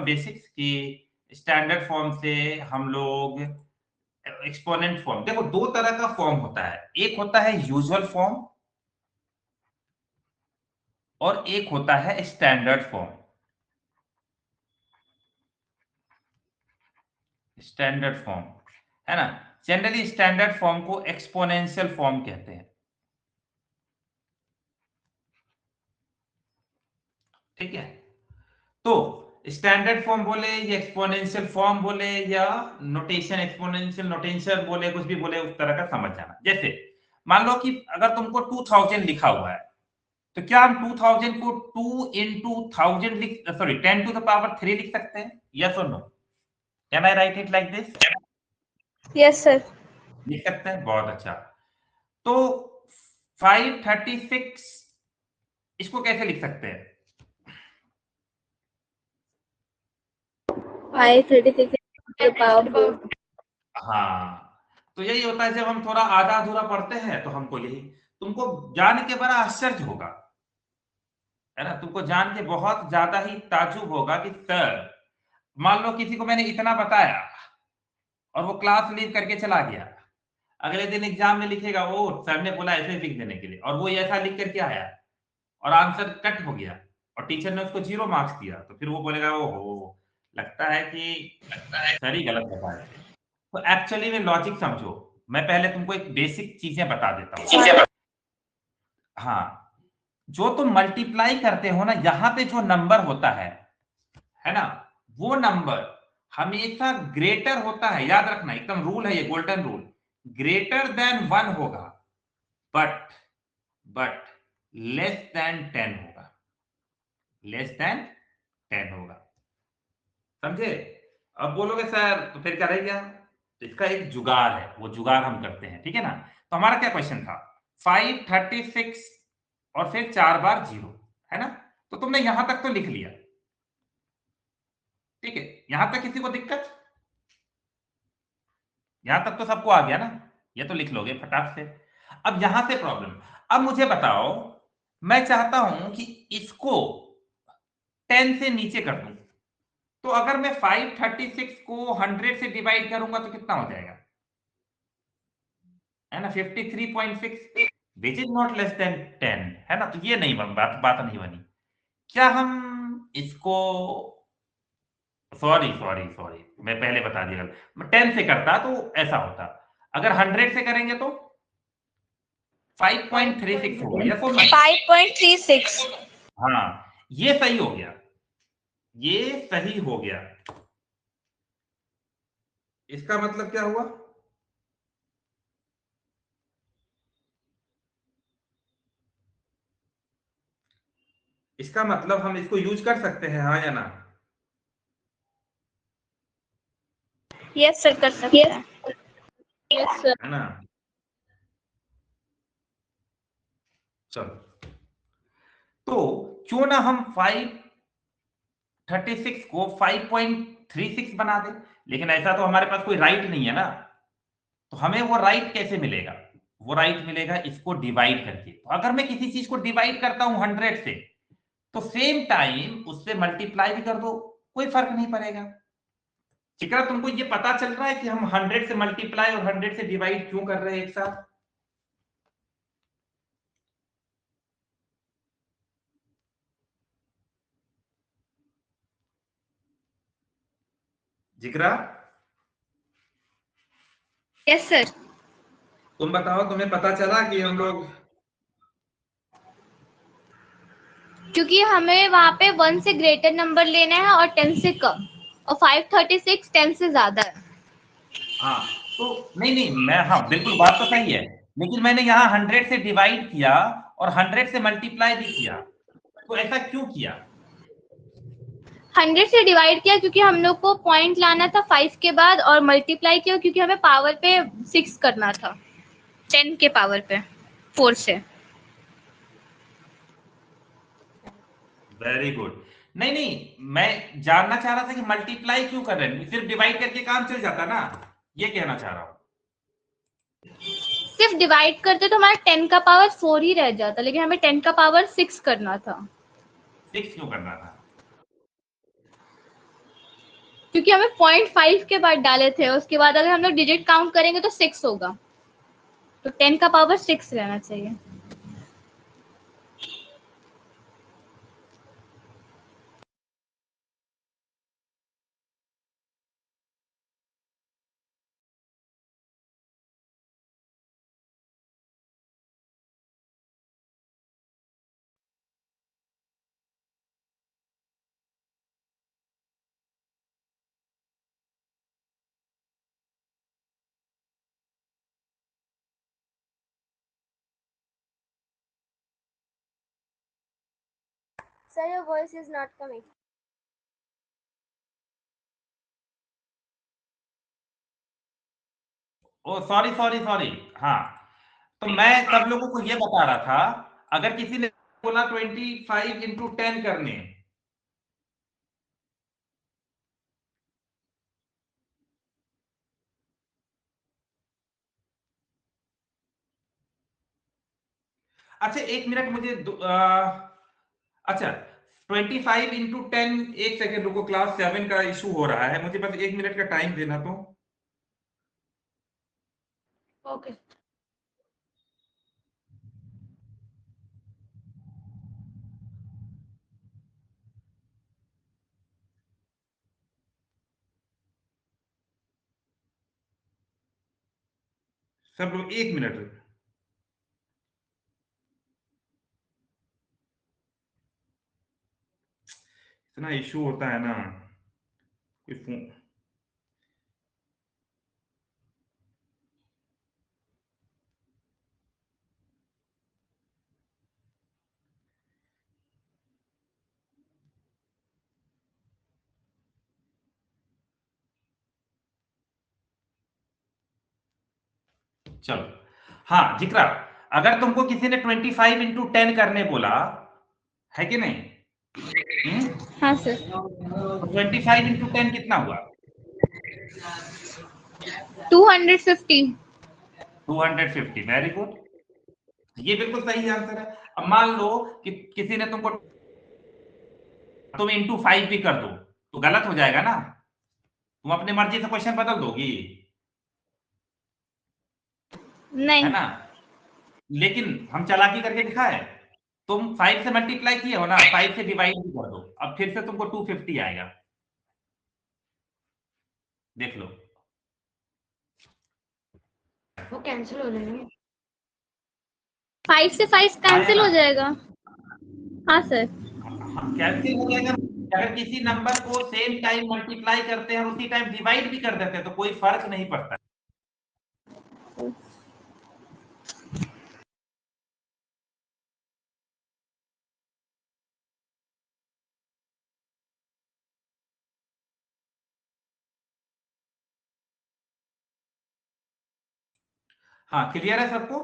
Basics कि standard form से हम लोग एक्सपोनेंट फॉर्म, देखो दो तरह का फॉर्म होता है, एक होता है यूजुअल फॉर्म और एक होता है स्टैंडर्ड फॉर्म। स्टैंडर्ड फॉर्म है ना, जनरली स्टैंडर्ड फॉर्म को एक्सपोनेंशियल फॉर्म कहते हैं, ठीक है। तो स्टैंडर्ड फॉर्म बोले या एक्सपोनेंशियल फॉर्म बोले या नोटेशन, एक्सपोनेंशियल नोटेशन बोले, कुछ भी बोले, उस तरह का समझ जाना। जैसे मान लो कि अगर तुमको 2000 लिखा हुआ है, तो क्या हम 2000 को 2 into 1000 लिख, सॉरी 10 to the power 3 लिख सकते हैं? यस और no? Can I write it like this? Yes sir. लिख सकते हैं, बहुत अच्छा। तो 536 इसको कैसे लिख सकते हैं? 536 हाँ, तो यही होता है, जब हम थोड़ा आधा अधूरा पढ़ते हैं तो हमको यही, तुमको जान के बड़ा आश्चर्य होगा, है ना, तुमको जान के बहुत ज्यादा ही ताज्जुब होगा कि सर, मान लो किसी को मैंने इतना बताया और वो क्लास लीव करके चला गया, अगले दिन एग्जाम में लिखेगा ओ सर ने बोला ऐसे लिख देने के लिए, और वो ऐसा लिख करके आया और आंसर कट हो गया और टीचर ने उसको 0 मार्क्स दिया, तो फिर वो बोलेगा ओहो, लगता है कि सर ही गलत बताए थे। तो एक्चुअली में लॉजिक समझो, मैं पहले तुमको एक बेसिक चीजें बता देता हूँ। हाँ, जो तुम मल्टीप्लाई करते हो ना, यहाँ पे जो नंबर होता है ना, वो नंबर हमेशा ग्रेटर होता है, याद रखना, एकदम रूल है ये, गोल्डन रूल, ग्रेटर देन 1 होगा, बट लेस देन 10 होगा, लेस देन 10 होगा, समझे? अब बोलोगे सर तो फिर क्या रह गया? तो इसका एक जुगाड़ है, वो जुगाड़ हम करते हैं, ठीक है ना। तो हमारा क्या क्वेश्चन था, 536 और फिर 4 बार 0, है ना। तो तुमने यहां तक तो लिख लिया, ठीक है, यहां तक किसी को दिक्कत? यहां तक तो सबको आ गया ना, ये तो लिख लोगे फटाक से। अब यहां से प्रॉब्लम, अब मुझे बताओ, मैं चाहता हूं कि इसको 10 से नीचे कर दूं, तो अगर मैं 536 को 100 से डिवाइड करूंगा तो कितना हो जाएगा, है ना, 53.6, which is not less than 10, है ना। तो ये नहीं बात नहीं बनी। क्या हम इसको, सॉरी मैं पहले बता दिया, मैं 10 से करता तो ऐसा होता, अगर 100 से करेंगे तो 5.36 होगा, या तो 5.36। हाँ, ये सही हो गया, ये सही हो गया। इसका मतलब क्या हुआ? इसका मतलब हम इसको यूज कर सकते हैं, हाँ या ना? यस सर, कर सकते हैं। Yes sir. है ना, चलो, तो क्यों ना हम 536 को 5.36 बना दें, लेकिन ऐसा तो हमारे पास कोई राइट नहीं है ना, तो हमें वो राइट कैसे मिलेगा? वो राइट मिलेगा इसको डिवाइड करके। तो अगर मैं किसी चीज को डिवाइड करता हूं 100 से, तो सेम टाइम उससे मल्टीप्लाई भी कर दो, कोई फर्क नहीं पड़ेगा। चिकरा, तुमको ये पता चल रहा है कि हम 100 से मल्टीप्लाई और 100 से डिवाइड क्यों कर रहे हैं एक साथ? जिगरा, यस सर। तुम बताओ, तुम्हें पता चला कि हम लोग, क्योंकि हमें वहाँ पे 1 से ग्रेटर नंबर लेना है और 10 से कम, और 536 10 से ज्यादा है। हाँ, तो नहीं, मैं, हाँ बिल्कुल बात तो सही है, लेकिन मैंने यहाँ 100 से डिवाइड किया और 100 से मल्टीप्लाई भी किया, तो ऐसा क्यों किया? 100 से डिवाइड किया क्योंकि हम लोग को पॉइंट लाना था 5 के बाद, और मल्टीप्लाई किया क्योंकि हमें पावर पे 6 करना था, 10 के पावर पे 4 से। Very good. नहीं, मैं जानना चाह रहा था कि मल्टीप्लाई क्यों कर रहे हैं, सिर्फ डिवाइड करके काम चल जाता ना, ये कहना चाह रहा हूं। सिर्फ डिवाइड करते तो हमारा 10 का पावर 4 ही रह जाता, लेकिन हमें 10 का पावर 6 करना था। 6 क्यों करना था? क्योंकि हमें 0.5 के बाद डाले थे, उसके बाद अगर हम लोग डिजिट काउंट करेंगे तो 6 होगा, तो 10 का पावर 6 रहना चाहिए। Sir, your voice is not coming. Oh sorry sorry sorry. हाँ, तो मैं सब लोगों को ये बता रहा था, अगर किसी ने बोला 25 इंटू 10 करने, अच्छा 1 मिनट मुझे अच्छा 25 इंटू 10, 1 सेकेंड रुको, क्लास 7 का इशू हो रहा है, मुझे बस 1 मिनट का टाइम देना तो। ओके। सब लोग 1 मिनट, इतना इशू होता है ना, कोई फोन। चलो, हाँ जिक्रा, अगर तुमको किसी ने 25 इंटू 10 करने बोला है कि नहीं, हाँ सर। 25 इंटू 10 कितना हुआ? 250। 250, वेरी गुड, ये बिल्कुल सही आंसर है। अब मान लो कि किसी ने तुमको, तुम इंटू 5 भी कर दो तो गलत हो जाएगा ना, तुम अपनी मर्जी से क्वेश्चन बदल दोगी, है नहीं। ना? लेकिन हम चालाकी करके दिखाए, तुम 5 से मल्टीप्लाई किए हो ना, 5 से डिवाइड भी कर दो, अब फिर से तुमको 250 आएगा, देख लो। वो कैंसिल हो जाएगा। 5 से 5 आया कैंसिल ना? हो जाएगा। हाँ सर। कैंसिल हो जाएगा। अगर किसी नंबर को सेम टाइम मल्टीप्लाई करते हैं और उसी टाइम डिवाइड भी कर देते हैं तो कोई फर्क नहीं पड़ता। हाँ, क्लियर है सबको?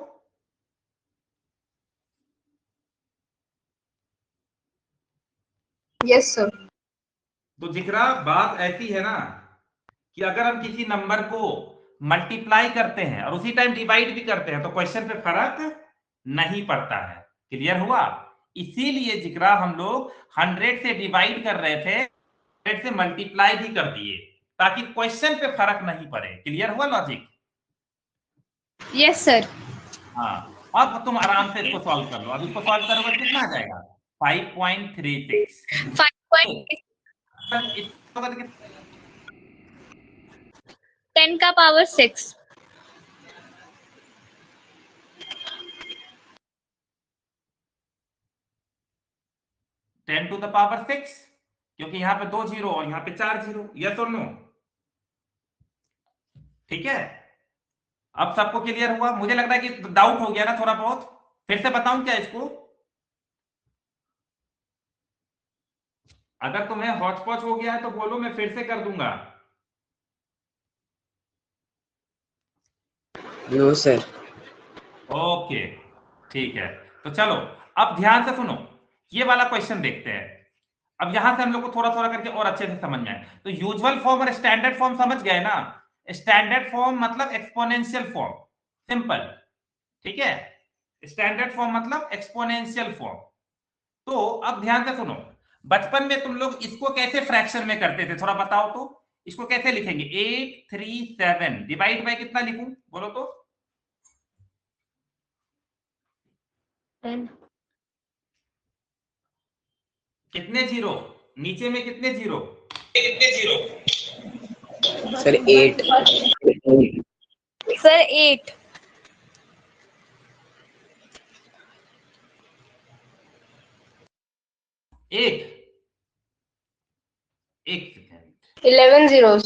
Yes sir. तो जिक्रा बात ऐसी है ना कि अगर हम किसी नंबर को मल्टीप्लाई करते हैं और उसी टाइम डिवाइड भी करते हैं तो क्वेश्चन पे फर्क नहीं पड़ता है। क्लियर हुआ? इसीलिए जिक्रा हम लोग 100 से डिवाइड कर रहे थे, 100 से मल्टीप्लाई भी कर दिए ताकि क्वेश्चन पे फर्क नहीं पड़े। क्लियर हुआ लॉजिक? Yes sir. हाँ, अब तुम आराम से इसको सॉल्व कर लो। अब इसको सॉल्व करोगे तो कितना आ जाएगा? 5.36। 5.10 इसको का पावर 6। 10 टू द पावर 6, क्योंकि यहां पे 2 जीरो और यहां पे 4 जीरो। यस और नो? ठीक है, अब सबको क्लियर हुआ? मुझे लग रहा है कि डाउट हो गया ना थोड़ा बहुत, फिर से बताऊं क्या इसको? अगर तुम्हें हौच पौच हो गया है तो बोलो, मैं फिर से कर दूंगा। No sir. ओके, ठीक है, तो चलो अब ध्यान से सुनो, ये वाला क्वेश्चन देखते हैं। अब यहां से हम लोग को थोड़ा थोड़ा करके और अच्छे से समझ में आए। तो यूजुअल फॉर्म और स्टैंडर्ड फॉर्म समझ गए ना? स्टैंडर्ड फॉर्म मतलब एक्सपोनेंशियल फॉर्म, सिंपल, ठीक है? स्टैंडर्ड फॉर्म मतलब एक्सपोनेंशियल फॉर्म। तो अब ध्यान से सुनो, बचपन में तुम लोग इसको कैसे फ्रैक्शन में करते थे, थोड़ा बताओ तो। इसको कैसे लिखेंगे? 837 डिवाइड बाय कितना लिखूं बोलो तो? 10। कितने जीरो नीचे में? कितने जीरो? सर 8। सर 8। 8 एक सेकेंड 11 zeros.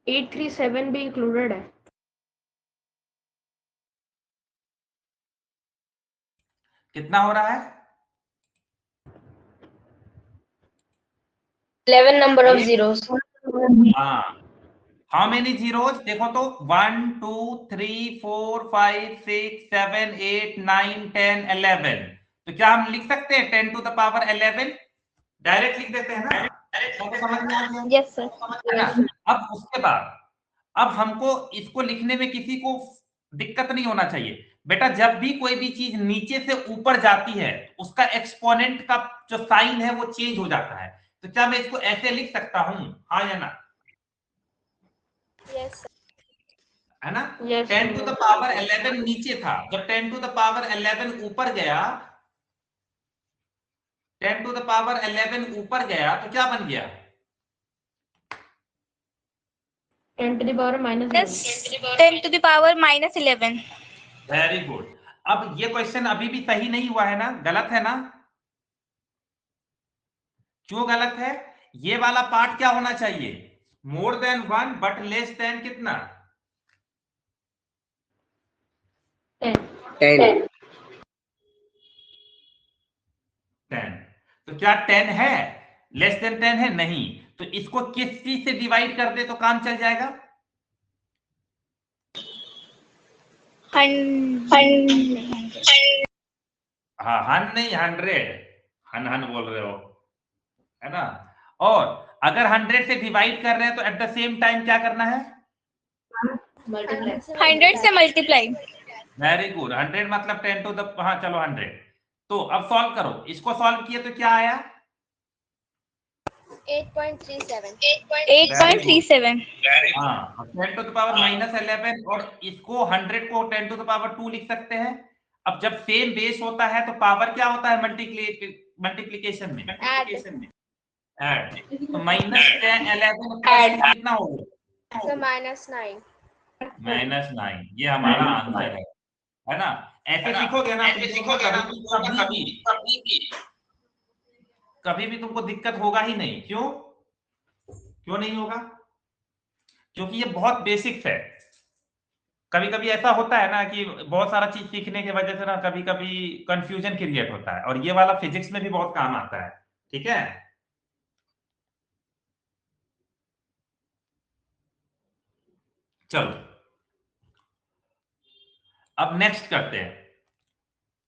837 भी इंक्लूडेड है। कितना हो रहा है? 11 number of zeros. हाँ, हाउ मेनी जीरोज? देखो तो 1 2 3 4 5 6 7 8 9 10 11। तो क्या हम लिख सकते हैं 10 टू द पावर 11? डायरेक्ट लिख देते हैं ना? तो समझ में आ गया? Yes sir. है ना? अब उसके बाद अब हमको इसको लिखने में किसी को दिक्कत नहीं होना चाहिए। बेटा जब भी कोई भी चीज नीचे से ऊपर जाती है उसका एक्सपोनेंट का जो साइन है वो चेंज हो जाता है। तो क्या मैं इसको ऐसे लिख सकता हूं? हाँ या ना? Yes, sir. है ना? Yes, 10 to sir. The power 11 नीचे था, जब 10 टू द पावर 11 ऊपर गया, 10 टू द पावर 11 ऊपर गया तो क्या बन गया? 10 to the power minus yes 10 to the power -11। Very good. अब ये क्वेश्चन अभी भी सही नहीं हुआ है ना? गलत है ना? क्यों गलत है? ये वाला पार्ट क्या होना चाहिए? More than 1 but less than कितना? 10। 10। 10। तो क्या 10 है? लेस देन 10 है? नहीं। तो इसको किस चीज से डिवाइड कर दे तो काम चल जाएगा? 100। हाँ, हन नहीं 100। हन बोल रहे हो, है ना? और अगर 100 से डिवाइड कर रहे हैं तो एट द सेम टाइम क्या करना है? मल्टीप्लाई। 100 से मल्टीप्लाई। Very good. 100 मतलब 10 टू द, हाँ चलो 100। तो अब सॉल्व करो। इसको सॉल्व किए तो क्या आया? 8.37. 8.37। हाँ, 10 टू द पावर -11 और इसको 100 को 10 टू द पावर 2 लिख सकते हैं। अब जब सेम बेस होता है तो पावर क्या होता है मल्टीप्लिकेशन में? ऐड। तो -11 कितना होगा? So -9. -9। ये हमारा आंसर है ना? ऐसे सीखोगे ना, कभी भी तुमको दिक्कत होगा ही नहीं। क्यों नहीं होगा? क्योंकि ये बहुत बेसिक्स है। कभी कभी ऐसा होता है ना कि बहुत सारा चीज सीखने की वजह से ना कभी कभी कंफ्यूजन क्रिएट होता है, और ये वाला फिजिक्स में भी बहुत काम आता है। ठीक है? चलो अब नेक्स्ट करते हैं।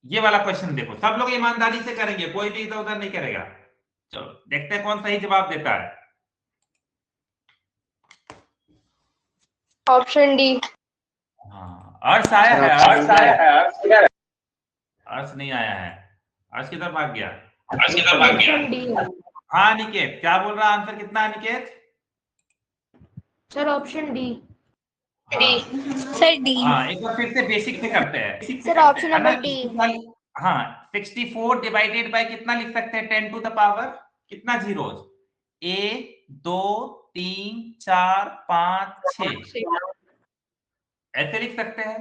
ये वाला क्वेश्चन देखो, सब लोग ईमानदारी से करेंगे, कोई भी इधर उधर नहीं करेगा। चलो देखते हैं कौन सही जवाब देता है। Option D. हाँ, अर्श आया है? अर्श नहीं आया है। अर्श किधर भाग गया? ऑप्शन डी है हाँ निकेत, क्या बोल रहा? आंसर कितना है Niket? Sir. Option D. Sir D. हाँ, एक बार फिर से बेसिक से करते हैं। Sir, option है ना? number D. हाँ, 64 डिवाइडेड बाय कितना लिख सकते हैं? 10 टू द पावर कितना जीरोज? 1 2 3 4 5 6 ऐसे लिख सकते हैं।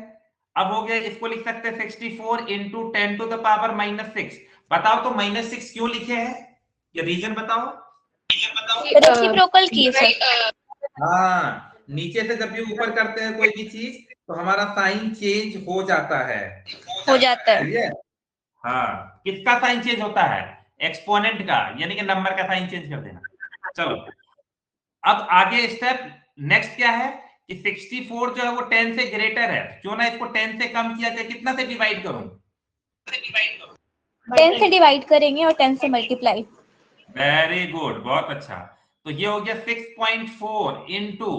अब हो गया, इसको लिख सकते हैं 64 इंटू 10 टू द पावर -6। बताओ तो -6 क्यों लिखे हैं? ये रीजन बताओ। रेसिप्रोकल की सर। हाँ, नीचे से जब भी ऊपर करते हैं कोई भी चीज तो हमारा साइन चेंज हो जाता है। क्लियर? हाँ, किसका साइन चेंज होता है? एक्सपोनेंट का, यानी कि नंबर का साइन चेंज कर देना। चलो अब आगे स्टेप नेक्स्ट क्या है कि 64 जो है वो 10 से ग्रेटर है, क्यों ना इसको 10 से कम किया जाए। कितना से डिवाइड करूं? 10 से डिवाइड करेंगे और 10 से मल्टीप्लाई। वेरी गुड, बहुत अच्छा। तो ये हो गया 6.4 इंटू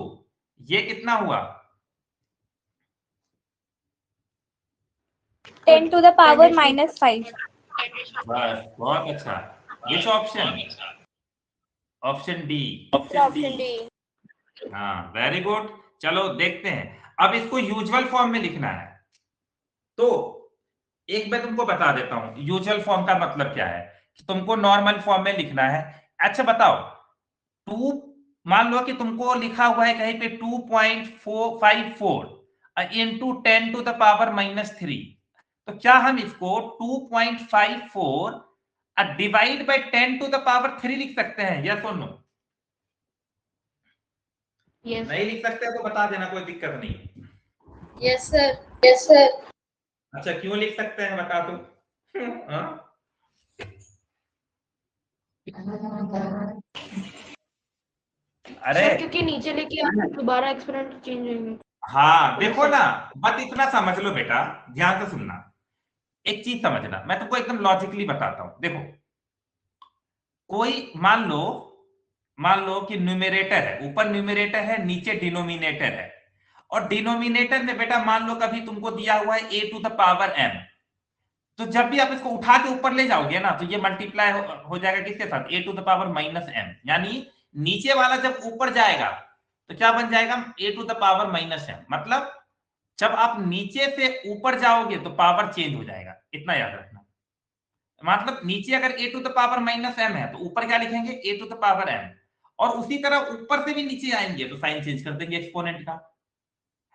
ये कितना हुआ? 10 to the power -5। बस बहुत अच्छा। Which option? Option D. Option D. हाँ, वेरी गुड। चलो देखते हैं, अब इसको यूजुअल फॉर्म में लिखना है। तो एक मैं तुमको बता देता हूं यूजुअल फॉर्म का मतलब क्या है। तुमको नॉर्मल फॉर्म में लिखना है। अच्छा बताओ, टू, मान लो कि तुमको लिखा हुआ है कहीं पे 2.454 इंटू 10 टू द पावर -3, तो क्या हम इसको 2.54 divide by 10 to the power 3 लिख सकते हैं? यस और नो? Yes. नहीं लिख सकते तो बता देना, कोई दिक्कत नहीं। Yes, sir. Yes, sir. अच्छा, क्यों लिख सकते हैं बता दो। हाँ? अरे सर क्योंकि नीचे लेके आप दोबारा एक्सपेरिमेंट चेंज होंगे। हाँ, देखो ना, बस इतना समझ लो बेटा, ध्यान से सुनना। एक चीज समझना, मैं तुमको एकदम लॉजिकली बताता हूं। देखो, कोई मान लो कि न्यूमरेटर है, ऊपर न्यूमरेटर है, नीचे डिनोमिनेटर है, और डिनोमिनेटर में बेटा मान लो कभी तुमको दिया हुआ है a to the power m, तो जब भी आप इसको उठा के ऊपर ले जाओगे ना, तो ये मल्टीप्लाई हो जाएगा किसके साथ? a to the power -m। यानी नीचे वाला जब ऊपर जाएगा तो क्या बन जाएगा? a to the power -m। मतलब जब आप नीचे से ऊपर जाओगे तो पावर चेंज हो जाएगा, इतना याद रखना। मतलब नीचे अगर a to the power -m है तो ऊपर क्या लिखेंगे? a to the power m। और उसी तरह ऊपर से भी नीचे आएंगे तो साइन चेंज कर देंगे एक्सपोनेंट का,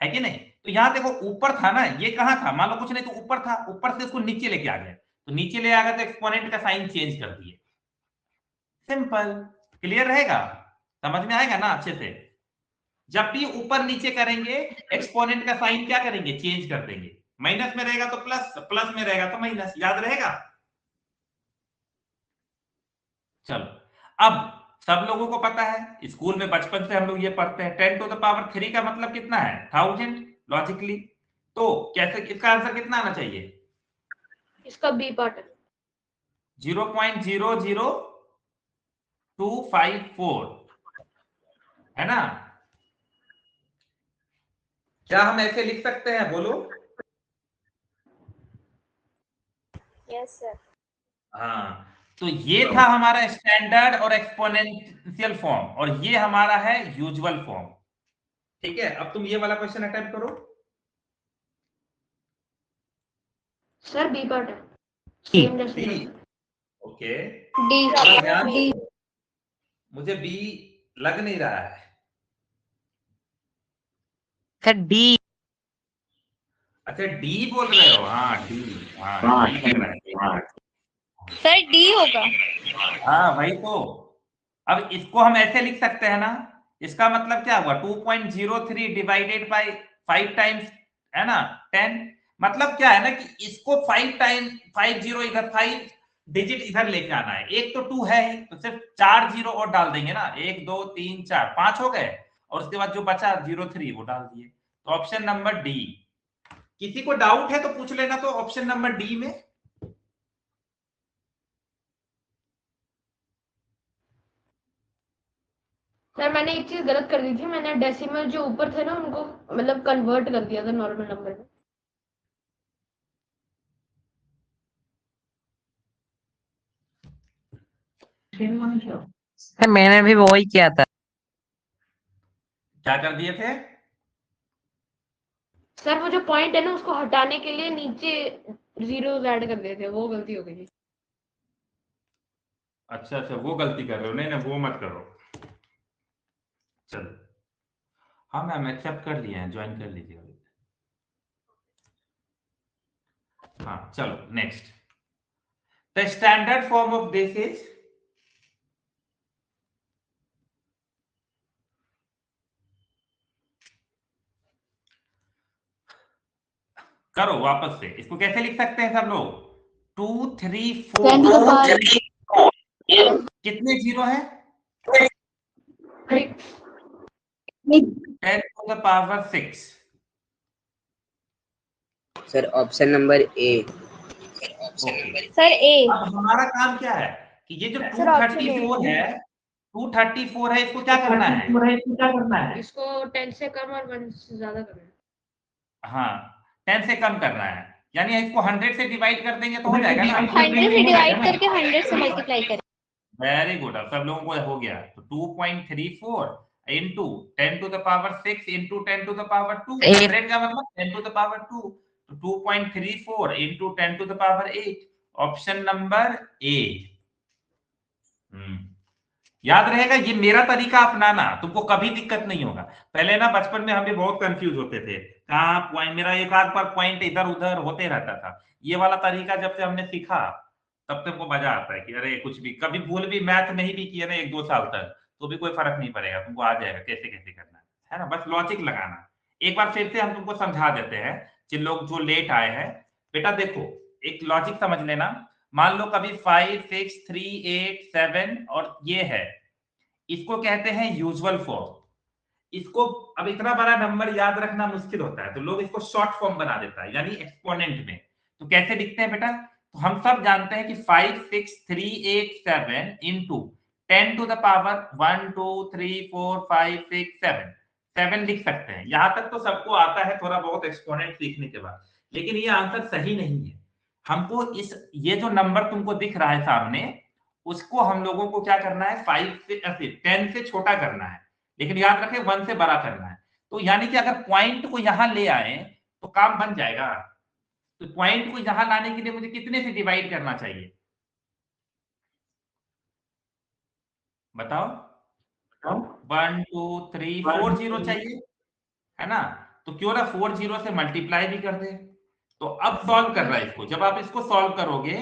है कि नहीं? तो यहां देखो, ऊपर था ना, ये कहां था? मान लो कुछ नहीं तो ऊपर था, ऊपर से इसको नीचे लेके आ गए, तो नीचे ले आ गए तो एक्सपोनेंट का साइन चेंज कर दिए। सिंपल। क्लियर रहेगा? समझ में आएगा ना अच्छे से? जब भी ऊपर नीचे करेंगे, एक्सपोनेंट का साइन क्या करेंगे? चेंज कर देंगे। माइनस में रहेगा तो प्लस, प्लस में रहेगा तो माइनस। याद रहेगा? चलो, अब सब लोगों को पता है, स्कूल में बचपन से हम लोग ये पढ़ते हैं, 10 टू द पावर 3 का मतलब कितना है? 1000 लॉजिकली। तो कैसे, इसका आंसर कितना आना चाहिए? इसका बी पार्ट है। 0.00254, है ना? क्या हम ऐसे लिख सकते हैं? बोलो। Yes, sir. हाँ, तो ये था हमारा स्टैंडर्ड और एक्सपोनेंशियल फॉर्म, और ये हमारा है यूजुअल फॉर्म। ठीक है, अब तुम ये वाला क्वेश्चन अटेम्प्ट करो। सर बी पार्ट है, सेम डेसिमल। Okay, D. थोड़ा ध्यान डी। दो, मुझे बी लग नहीं रहा है। Sir D. अच्छा, डी बोल रहे हो? हाँ डी, हाँ डी लग रहा है। सर डी होगा। हाँ भाई, तो अब इसको हम ऐसे लिख सकते हैं ना, इसका मतलब क्या हुआ? 2.03 डिवाइडेड बाय 5 टाइम्स, है ना, 10। मतलब क्या है ना कि इसको 5 टाइम 50 इधर, 5 डिजिट इधर लेके आना है। एक तो 2 है ही, तो सिर्फ 4 जीरो और डाल देंगे ना, 1 2 3 4 5 हो गए, और उसके बाद जो बचा 03 वो डाल दिए। तो ऑप्शन नंबर डी। किसी को डाउट है तो पूछ लेना, तो ऑप्शन नंबर डी में। सर मैंने एक चीज गलत कर दी थी, मैंने डेसिमल जो ऊपर थे ना उनको मतलब कन्वर्ट कर दिया था नॉर्मल नंबर में। सर मैंने भी वही किया था। क्या कर दिए थे? सर वो जो पॉइंट है ना उसको हटाने के लिए नीचे जीरो ऐड कर दिए थे, वो गलती हो गई थी। अच्छा अच्छा, वो गलती कर रहे हो? नहीं नहीं, वो मत करो। चलो, हाँ मैम एक्सेप्ट कर लिए हैं, ज्वाइन कर लीजिए। हाँ चलो, next. The standard form of this is, करो वापस से, इसको कैसे लिख सकते हैं सब लोग? 2 3 10 to the 4, power कितने जीरो है? 6। 10 to the power 6। Sir option number A. Sir A. अब हमारा काम क्या है कि ये जो Sir, option 234 A. है, 234 है, इसको क्या करना है? इसको 10 से कम और 1 से ज्यादा करना है। हाँ, 10 से कम करना है। यानी इसको 100 से डिवाइड कर देंगे तो हो जाएगा ना। 100 से डिवाइड करके 100 से मल्टीप्लाई करें। वेरी गुड, अब सब लोगों को हो गया। तो 2.34 into 10 to the power 6 into 10 to the power 2, 100 का मतलब 10 टू द पावर 2, तो 2.34 into 10 to the power 8, option number A. याद रहेगा, ये मेरा तरीका अपनाना, तुमको कभी दिक्कत नहीं होगा। पहले ना बचपन में हम भी बहुत कंफ्यूज होते थे, कहाँ पॉइंट, मेरा एक आध पर पॉइंट इधर उधर होते रहता था। ये वाला तरीका जब से हमने सीखा तब तक को मजा आता है कि अरे कुछ भी, कभी भूल भी मैथ नहीं भी किया ना 1-2 साल तक, तो भी कोई फर्क नहीं पड़ेगा, तुमको आ जाएगा कैसे कैसे करना है ना, बस लॉजिक लगाना। एक बार फिर से हम तुमको समझा देते हैं, जिन लोग जो लेट आए हैं। बेटा देखो, एक लॉजिक समझ लेना। मान लो कभी 5, 6, 3, 8, 7 और ये है, इसको कहते हैं यूजुअल फॉर्म। इसको अब इतना बड़ा नंबर याद रखना मुश्किल होता है, तो लोग इसको शॉर्ट फॉर्म बना देता है, यानी एक्सपोनेंट में। तो कैसे दिखते हैं बेटा, तो हम सब जानते हैं कि 5, 6, 3, 8, 7 इंटू 10 टू द पावर 1, 2, 3, 4, 5, 6, 7 लिख सकते हैं। यहां तक तो सबको आता है थोड़ा बहुत एक्सपोनेंट सीखने के बाद, लेकिन ये आंसर सही नहीं है। हमको ये जो नंबर तुमको दिख रहा है सामने, उसको हम लोगों को क्या करना है, 5 से 10 से छोटा करना है, लेकिन याद रखें 1 से बड़ा करना है। तो यानी कि अगर पॉइंट को यहां ले आए तो काम बन जाएगा। तो पॉइंट को यहां लाने के लिए मुझे कितने से डिवाइड करना चाहिए, बताओ? 1, 2, 3, 4 जीरो चाहिए, है ना? तो क्यों ना 4 जीरो से मल्टीप्लाई भी कर दे। तो अब सॉल्व कर रहा है इसको, जब आप इसको सॉल्व करोगे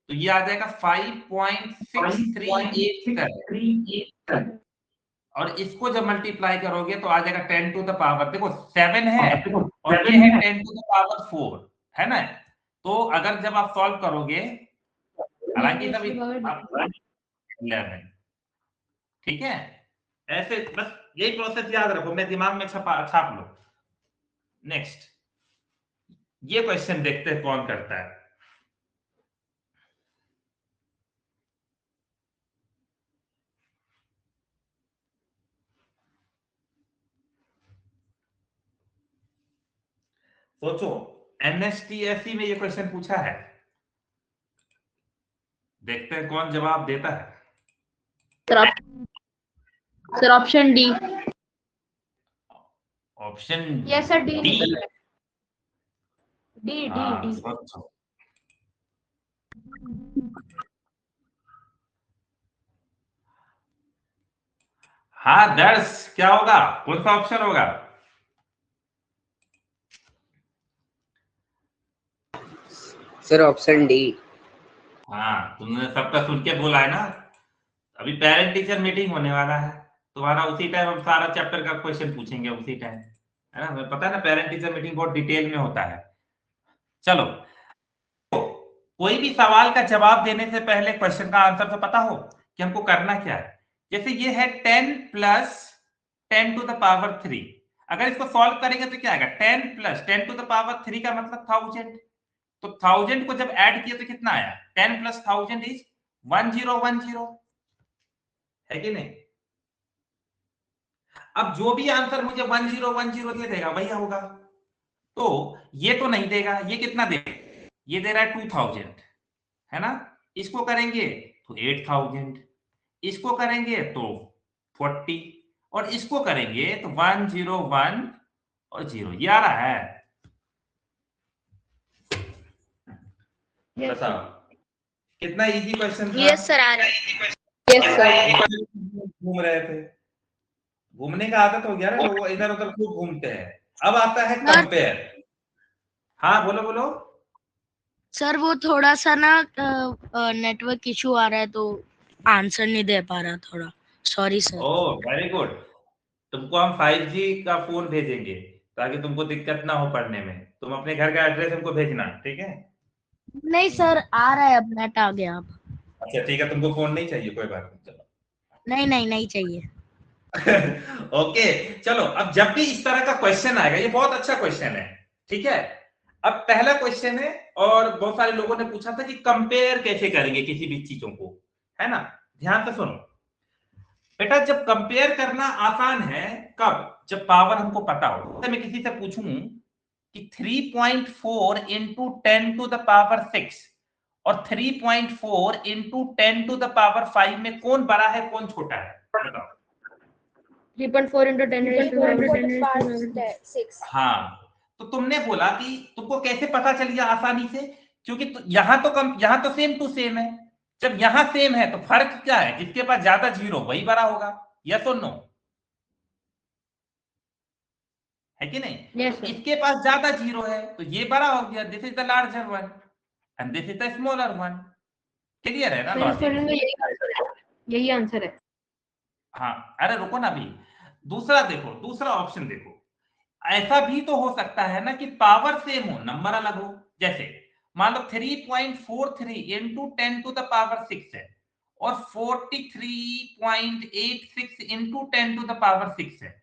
तो ये आ जाएगा 5.638, और इसको जब मल्टीप्लाई करोगे तो आ जाएगा 10 टू द पावर, देखो 7 है और ये है 10 टू द पावर 4, है ना? तो अगर जब आप सॉल्व करोगे, हालांकि तब 11, ठीक है? ऐसे बस यही प्रोसेस याद रखो, मैं दिमाग में छाप लो। नेक्स्ट, ये क्वेश्चन देखते हैं कौन करता है। सोचो, एनएसटीएससी में ये क्वेश्चन पूछा है, देखते हैं कौन जवाब देता है। Sir option D. Option yes sir, D D. D हाँ, डी। सोचो। हाँ दर्श, क्या होगा, कौन सा ऑप्शन होगा? Sir option D. हाँ, तुमने सबका सुन के बोला है ना। अभी पेरेंट टीचर मीटिंग होने वाला है तुम्हारा, उसी टाइम हम सारा चैप्टर का क्वेश्चन पूछेंगे उसी टाइम, है ना? पता है ना, पेरेंट टीचर मीटिंग बहुत डिटेल में होता है। चलो, कोई भी सवाल का जवाब देने से पहले क्वेश्चन का आंसर तो पता हो कि हमको करना क्या है। जैसे ये है 10 प्लस 10 टू द पावर 3, अगर इसको सॉल्व करेंगे तो क्या आएगा, 10 प्लस 10 टू द पावर 3 का मतलब 1000। तो 1000 को जब ऐड किया तो कितना आया, 10 प्लस 1000 इज 1010, है कि नहीं? अब जो भी आंसर मुझे 1010 दे देगा वही होगा। तो ये तो नहीं देगा, ये कितना देगा, ये दे रहा है 2000, है ना? इसको करेंगे तो 8000, इसको करेंगे तो 40, और इसको करेंगे तो 101 और 0, ये आ रहा है। बताओ, कितना इजी क्वेश्चन था। यस सर, आ रहा है। Yes sir. घूम रहे थे, घूमने का आदत हो गया ना, लोग इधर उधर खूब घूमते हैं। अब आता है कंपेयर। हाँ बोलो बोलो। सर वो थोड़ा सा ना नेटवर्क इशू आ रहा है तो आंसर नहीं दे पा रहा थोड़ा, sorry sir. Oh very good, तुमको हम 5G का फोन भेजेंगे ताकि तुमको दिक्कत ना हो पढ़ने में। तुम अपने घर का एड्रेस हमको भेजना, ठीक है? नहीं सर, आ रहा है, अब नेट आ गया अब। अच्छा ठीक है, तुमको फोन नहीं चाहिए, कोई बात नहीं, चलो। नहीं चाहिए। ओके चलो, अब जब भी इस तरह का क्वेश्चन आएगा, ये बहुत अच्छा क्वेश्चन है, ठीक है? अब पहला क्वेश्चन है, और बहुत सारे लोगों ने पूछा था कि कंपेयर कैसे करेंगे किसी भी चीजों को, है ना? ध्यान से सुनो बेटा, जब कंपेयर करना आसान है कब, जब पावर हमको पता हो। तो मैं किसी से पूछूं कि 3.4 इंटू 10 टू द पावर 6 और 3.4 इंटू 10 टू द पावर 5 में कौन बड़ा है कौन छोटा है? बताओ। 3.4 into 10 raised to the power 6. हाँ, तो तुमने बोला कि तुमको कैसे पता चल गया आसानी से, क्योंकि यहाँ तो सेम टू सेम है। जब यहाँ सेम है तो फर्क क्या है? जिसके पास ज्यादा जीरो वही बड़ा होगा, यस और नो, है कि नहीं? Yes, तो sir. इसके पास ज्यादा जीरो है तो ये बड़ा हो गया, this is the larger one and this is the smaller one. Clear है ना तो इस लॉजिक? क्वेश्चन में यही आंसर है। हाँ, अरे रुको ना अभी, दूसरा देखो, दूसरा ऑप्शन देखो। ऐसा भी तो हो सकता है ना कि पावर सेम हो नंबर अलग हो। जैसे मान लो 3.43 इंटू 10 टू द पावर 6 है और 43.86 इंटू 10 टू द पावर 6 है।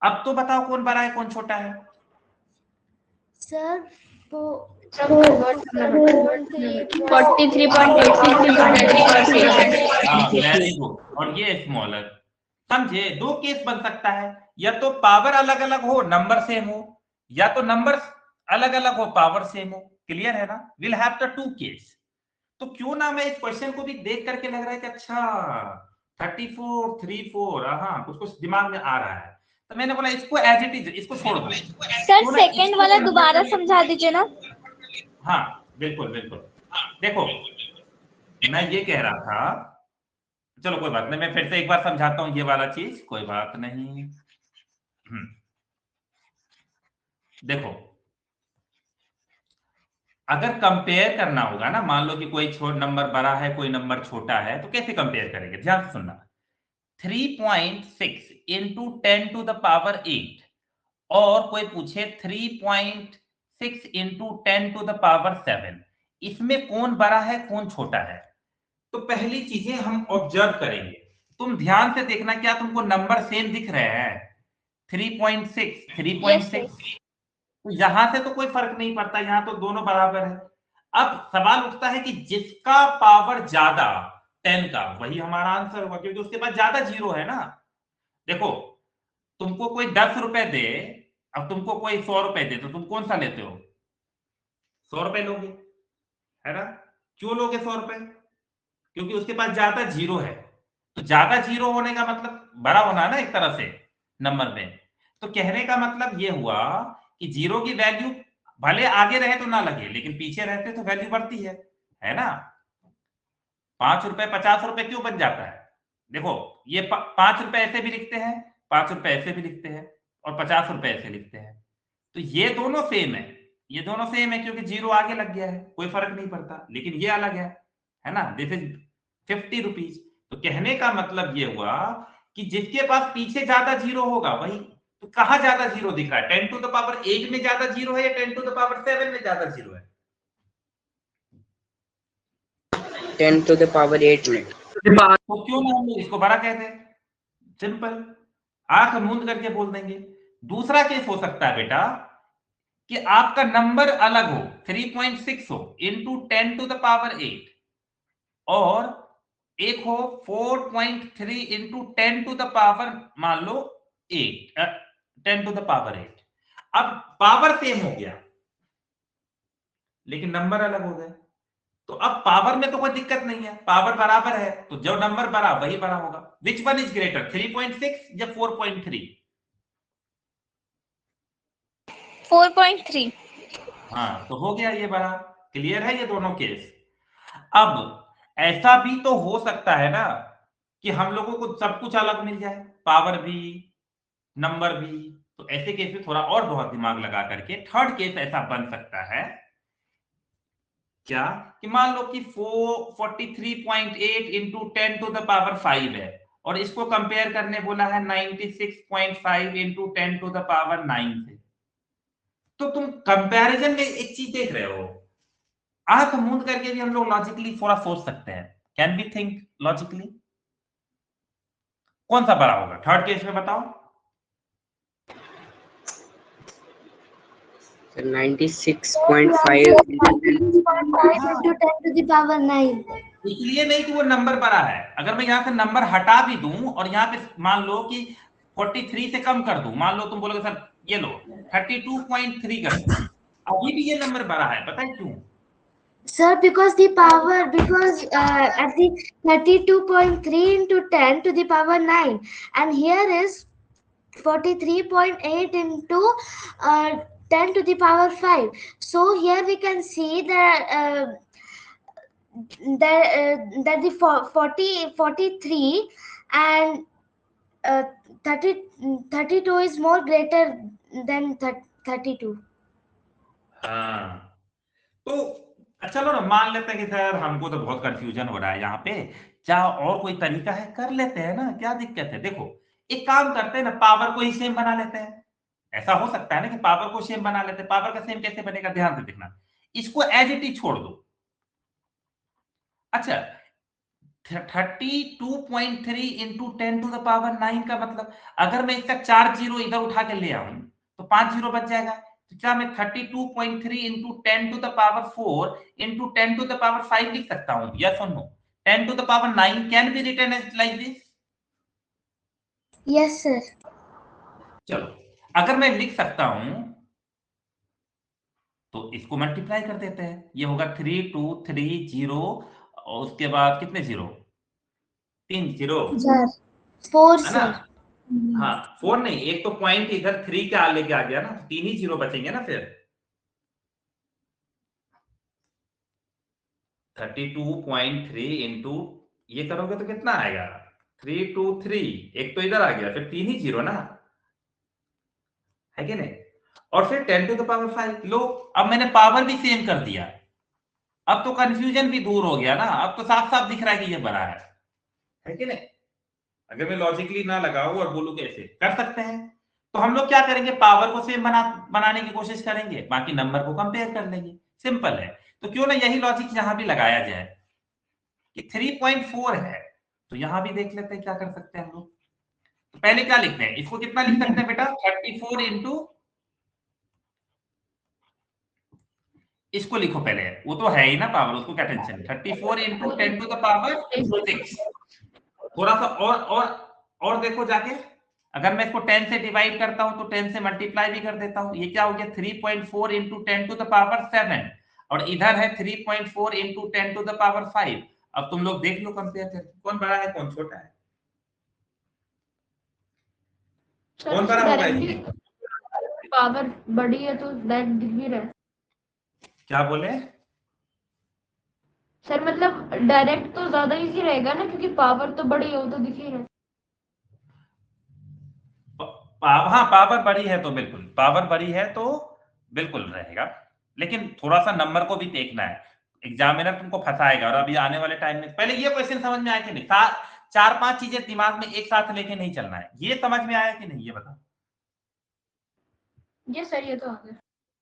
अब तो बताओ कौन बड़ा है कौन छोटा है? Sir, सब convert करना पड़ता है। 43.86 हाँ, वेरी गुड। और ये स्मॉलर, समझे? दो केस बन सकता है, या तो पावर अलग अलग हो नंबर सेम हो, या तो नंबर अलग अलग हो पावर सेम हो। क्लियर है ना? Will have the two case. तो क्यों ना मैं इस क्वेश्चन को भी देख करके लग रहा है कि अच्छा 34 34, हाँ कुछ कुछ दिमाग में आ रहा है, तो मैंने बोला इसको एज इट इज इसको छोड़ दो। सर सेकंड वाला दोबारा समझा दीजिए ना। हाँ बिल्कुल बिल्कुल। देखो मैं ये कह रहा था, चलो कोई बात नहीं, मैं फिर से एक बार समझाता हूं ये वाला चीज, कोई बात नहीं। देखो अगर कंपेयर करना होगा ना, मान लो कि कोई नंबर बड़ा है कोई नंबर छोटा है, तो कैसे कंपेयर करेंगे? ध्यान से सुनना। 3.6 इंटू 10 टू द पावर 8 और कोई पूछे 3.6 इंटू 10 टू द पावर 7, इसमें कौन बड़ा है कौन छोटा है? तो पहली चीजें हम ऑब्जर्व करेंगे। तुम ध्यान से देखना, क्या तुमको नंबर सेम दिख रहे हैं? 3.6 3.6, तो यहां से तो कोई फर्क नहीं पड़ता, यहां तो दोनों बराबर है। अब सवाल उठता है कि जिसका पावर ज्यादा 10 का वही हमारा आंसर होगा, क्योंकि उसके पास ज्यादा जीरो है ना। देखो तुमको कोई 10 रुपए दे, अब तुमको कोई 100 रुपए दे, तो तुम कौन सा लेते हो? 100 रुपए लोगे, है ना? क्यों लोगे 100 रुपए? क्योंकि उसके पास ज्यादा जीरो है। तो ज्यादा जीरो होने का मतलब बड़ा होना ना एक तरह से नंबर में। तो कहने का मतलब ये हुआ कि जीरो की वैल्यू भले आगे रहे तो ना लगे, लेकिन पीछे रहते तो वैल्यू बढ़ती है ना? 5 रुपए 50 रुपए क्यों बन जाता है? देखो ये 5 रुपए ऐसे भी लिखते हैं, 5 रुपए ऐसे भी लिखते हैं, और 50 रुपए ऐसे लिखते हैं। तो ये दोनों सेम है, ये दोनों सेम है क्योंकि जीरो आगे लग गया है, कोई फर्क नहीं पड़ता। लेकिन ये अलग है ना? This is 50 rupees. तो कहने का मतलब ये हुआ कि जिसके पास पीछे ज्यादा जीरो होगा वही। तो कहां ज्यादा जीरो दिख रहा है? 10 टू द पावर 8 में ज्यादा जीरो है या 10 टू द पावर 7 में ज्यादा जीरो है? 10 to the power 8 में। तो क्यों ना हम लोग इसको बड़ा कहते हैं? सिंपल, आंख मूंद करके बोल देंगे। दूसरा केस हो सकता है बेटा कि आपका नंबर अलग हो, 3.6 हो इंटू 10 टू द पावर 8, और एक हो 4.3 इंटू 10 टू द पावर मान लो 8, 10 टू द पावर 8। अब पावर सेम हो गया लेकिन नंबर अलग हो गए। तो अब पावर में तो कोई दिक्कत नहीं है, पावर बराबर है, तो जो नंबर बड़ा वही बड़ा होगा। विच वन इज ग्रेटर, 3.6 या 4.3? 4.3। हाँ, तो हो गया ये बड़ा। क्लियर है ये दोनों केस? अब ऐसा भी तो हो सकता है ना कि हम लोगों को सब कुछ अलग मिल जाए, पावर भी नंबर भी। तो ऐसे केस में थोड़ा और बहुत दिमाग लगा करके थर्ड केस ऐसा बन सकता है क्या कि मान लो कि 43.8 इंटू 10 टू द पावर 5 है, और इसको कंपेयर करने बोला है 96.5 इंटू 10 टू द पावर 9 से। तो तुम कंपैरिजन में एक चीज देख रहे हो, आंख मूंद करके भी हम लोग लॉजिकली थोड़ा सोच सकते हैं। कैन बी थिंक लॉजिकली, कौन सा बड़ा होगा थर्ड केस में बताओ? 96.5 into 10 to the power 9. इसलिए नहीं कि वो नंबर बड़ा है। अगर मैं यहां से नंबर हटा भी दूं और यहां पे मान लो कि 43 से कम कर दूं, मान लो तुम बोलोगे सर ये लो 32.3 कर दो। अभी भी ये नंबर बड़ा है, पता है क्यों? Sir, because the power, because at the 32.3 into 10 to the power 9, and here is 43.8 into 10 to the power 5. So here we can see that that the 43 and 32 is more greater than 32. हाँ, तो चलो ना मान लेते हैं कि sir हमको तो बहुत कंफ्यूजन हो रहा है यहाँ पे, क्या और कोई तरीका है? कर लेते हैं ना, क्या दिक्कत है? देखो एक काम करते हैं ना, पावर को ही सेम बना लेते हैं। ऐसा हो सकता है ना कि पावर को सेम बना लेते हैं। पावर का सेम कैसे बनेगा, ध्यान से देखना। इसको एज इट इज छोड़ दो। अच्छा 32.3 इंटू 10 टू द पावर 9 का मतलब, अगर मैं इसका 4 जीरो इधर उठा के ले आऊं तो 5 जीरो बच जाएगा। तो क्या मैं 32.3 into 10 to the power 4 into 10 to the power 5 लिख सकता हूं? यस और no? 10 to the power 9 can be written as like this? Yes, sir. चलो अगर मैं लिख सकता हूं तो इसको मल्टीप्लाई कर देते हैं। ये होगा 3230 और उसके बाद कितने जीरो? 3 zero, Sir. 4, है ना? sir. हाँ 4 नहीं, एक तो पॉइंट इधर 3 के लेके आ गया ना, तो 3 ही जीरो बचेंगे ना फिर। 32.3 इंटू ये करोगे तो कितना आएगा? 323, एक तो इधर आ गया, फिर 3 ही जीरो ना, है कि नहीं? और फिर 10 टू द पावर 5। लो अब मैंने पावर भी सेम कर दिया, अब तो कंफ्यूजन भी दूर हो गया ना, अब तो साफ साफ दिख रहा है कि ये बड़ा है कि नहीं? अगर मैं लॉजिकली ना लगाऊं और बोलूं कैसे कर सकते हैं, तो हम लोग क्या करेंगे, पावर को सेम बनाने की कोशिश करेंगे, बाकी नंबर को कंपेयर कर लेंगे। सिंपल है। तो क्यों ना यही लॉजिक यहां भी लगाया जाए कि 3.4 है, तो यहां भी देख लेते हैं क्या कर सकते हैं हम लोग। तो पहले क्या लिखते हैं, इसको कितना लिख सकते हैं बेटा? 34 इंटू, इसको लिखो पहले, वो तो है ही ना पावर, उसको क्या tension. 34 into 10 to the power 6। थोड़ा सा और देखो जाके, अगर मैं इसको 10 से डिवाइड करता हूं तो 10 से मल्टीप्लाई भी कर देता हूं। ये क्या हो गया? 3.4 इंटू 10 टू द पावर 7, और इधर है 3.4 इंटू 10 टू द पावर 5। अब तुम लोग देख लो कंपेयर करके कौन बड़ा है कौन छोटा है, कौन बड़ा होगा इसमें? पावर बड़ी है तो दैट दिख भी रहा है क्या बोले सर, मतलब डायरेक्ट तो ज्यादा इजी रहेगा ना, क्योंकि पावर तो बड़ी हो तो दिख ही रहा है। हाँ पावर बड़ी है तो बिल्कुल, पावर बड़ी है तो बिल्कुल रहेगा, लेकिन थोड़ा सा नंबर को भी देखना है। एग्जामिनर तुमको फंसाएगा, और अभी आने वाले टाइम में पहले ये क्वेश्चन समझ में आया कि नहीं? 4-5 चीजें दिमाग में एक साथ लेके नहीं चलना है। ये समझ में आया कि नहीं, ये बताओ। ये सर ये तो आ गया।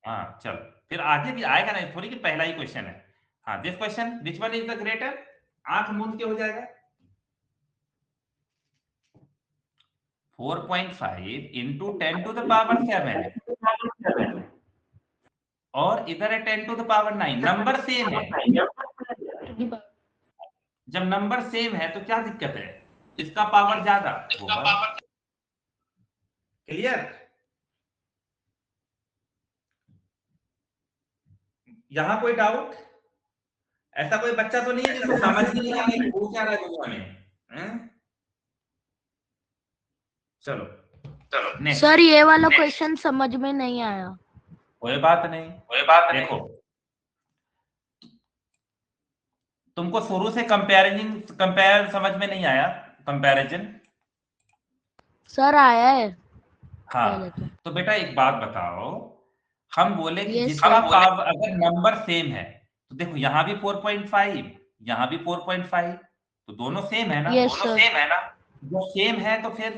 हाँ चलो, फिर आगे भी आएगा ना, थोड़ी कि पहला ही क्वेश्चन है। हाँ this question, which one is the greater? आंख मूंद के हो जाएगा। 4.5 इंटू 10 टू द पावर 7, और इधर है 10 टू द पावर 9। नंबर सेम है, जब नंबर सेम है तो क्या दिक्कत है? इसका पावर ज्यादा होगा। क्लियर? यहां कोई डाउट? ऐसा कोई बच्चा तो नहीं है जिसको समझ ही नहीं आ रहा है वो क्या रहा है दुनिया में? चलो नेक्स्ट। सर ये वाला क्वेश्चन समझ में नहीं आया। कोई बात नहीं, देखो तुमको शुरू से कंपेयर समझ में नहीं आया? कंपैरिजन सर आया है। हाँ तो बेटा एक बात बताओ, हम बोले कि Yes, जिसका sir. पावर अगर नंबर सेम है तो देखो यहाँ भी 4.5, यहाँ भी 4.5, तो दोनों सेम है ना? Yes, दोनों sir. सेम है ना? जो सेम है तो फिर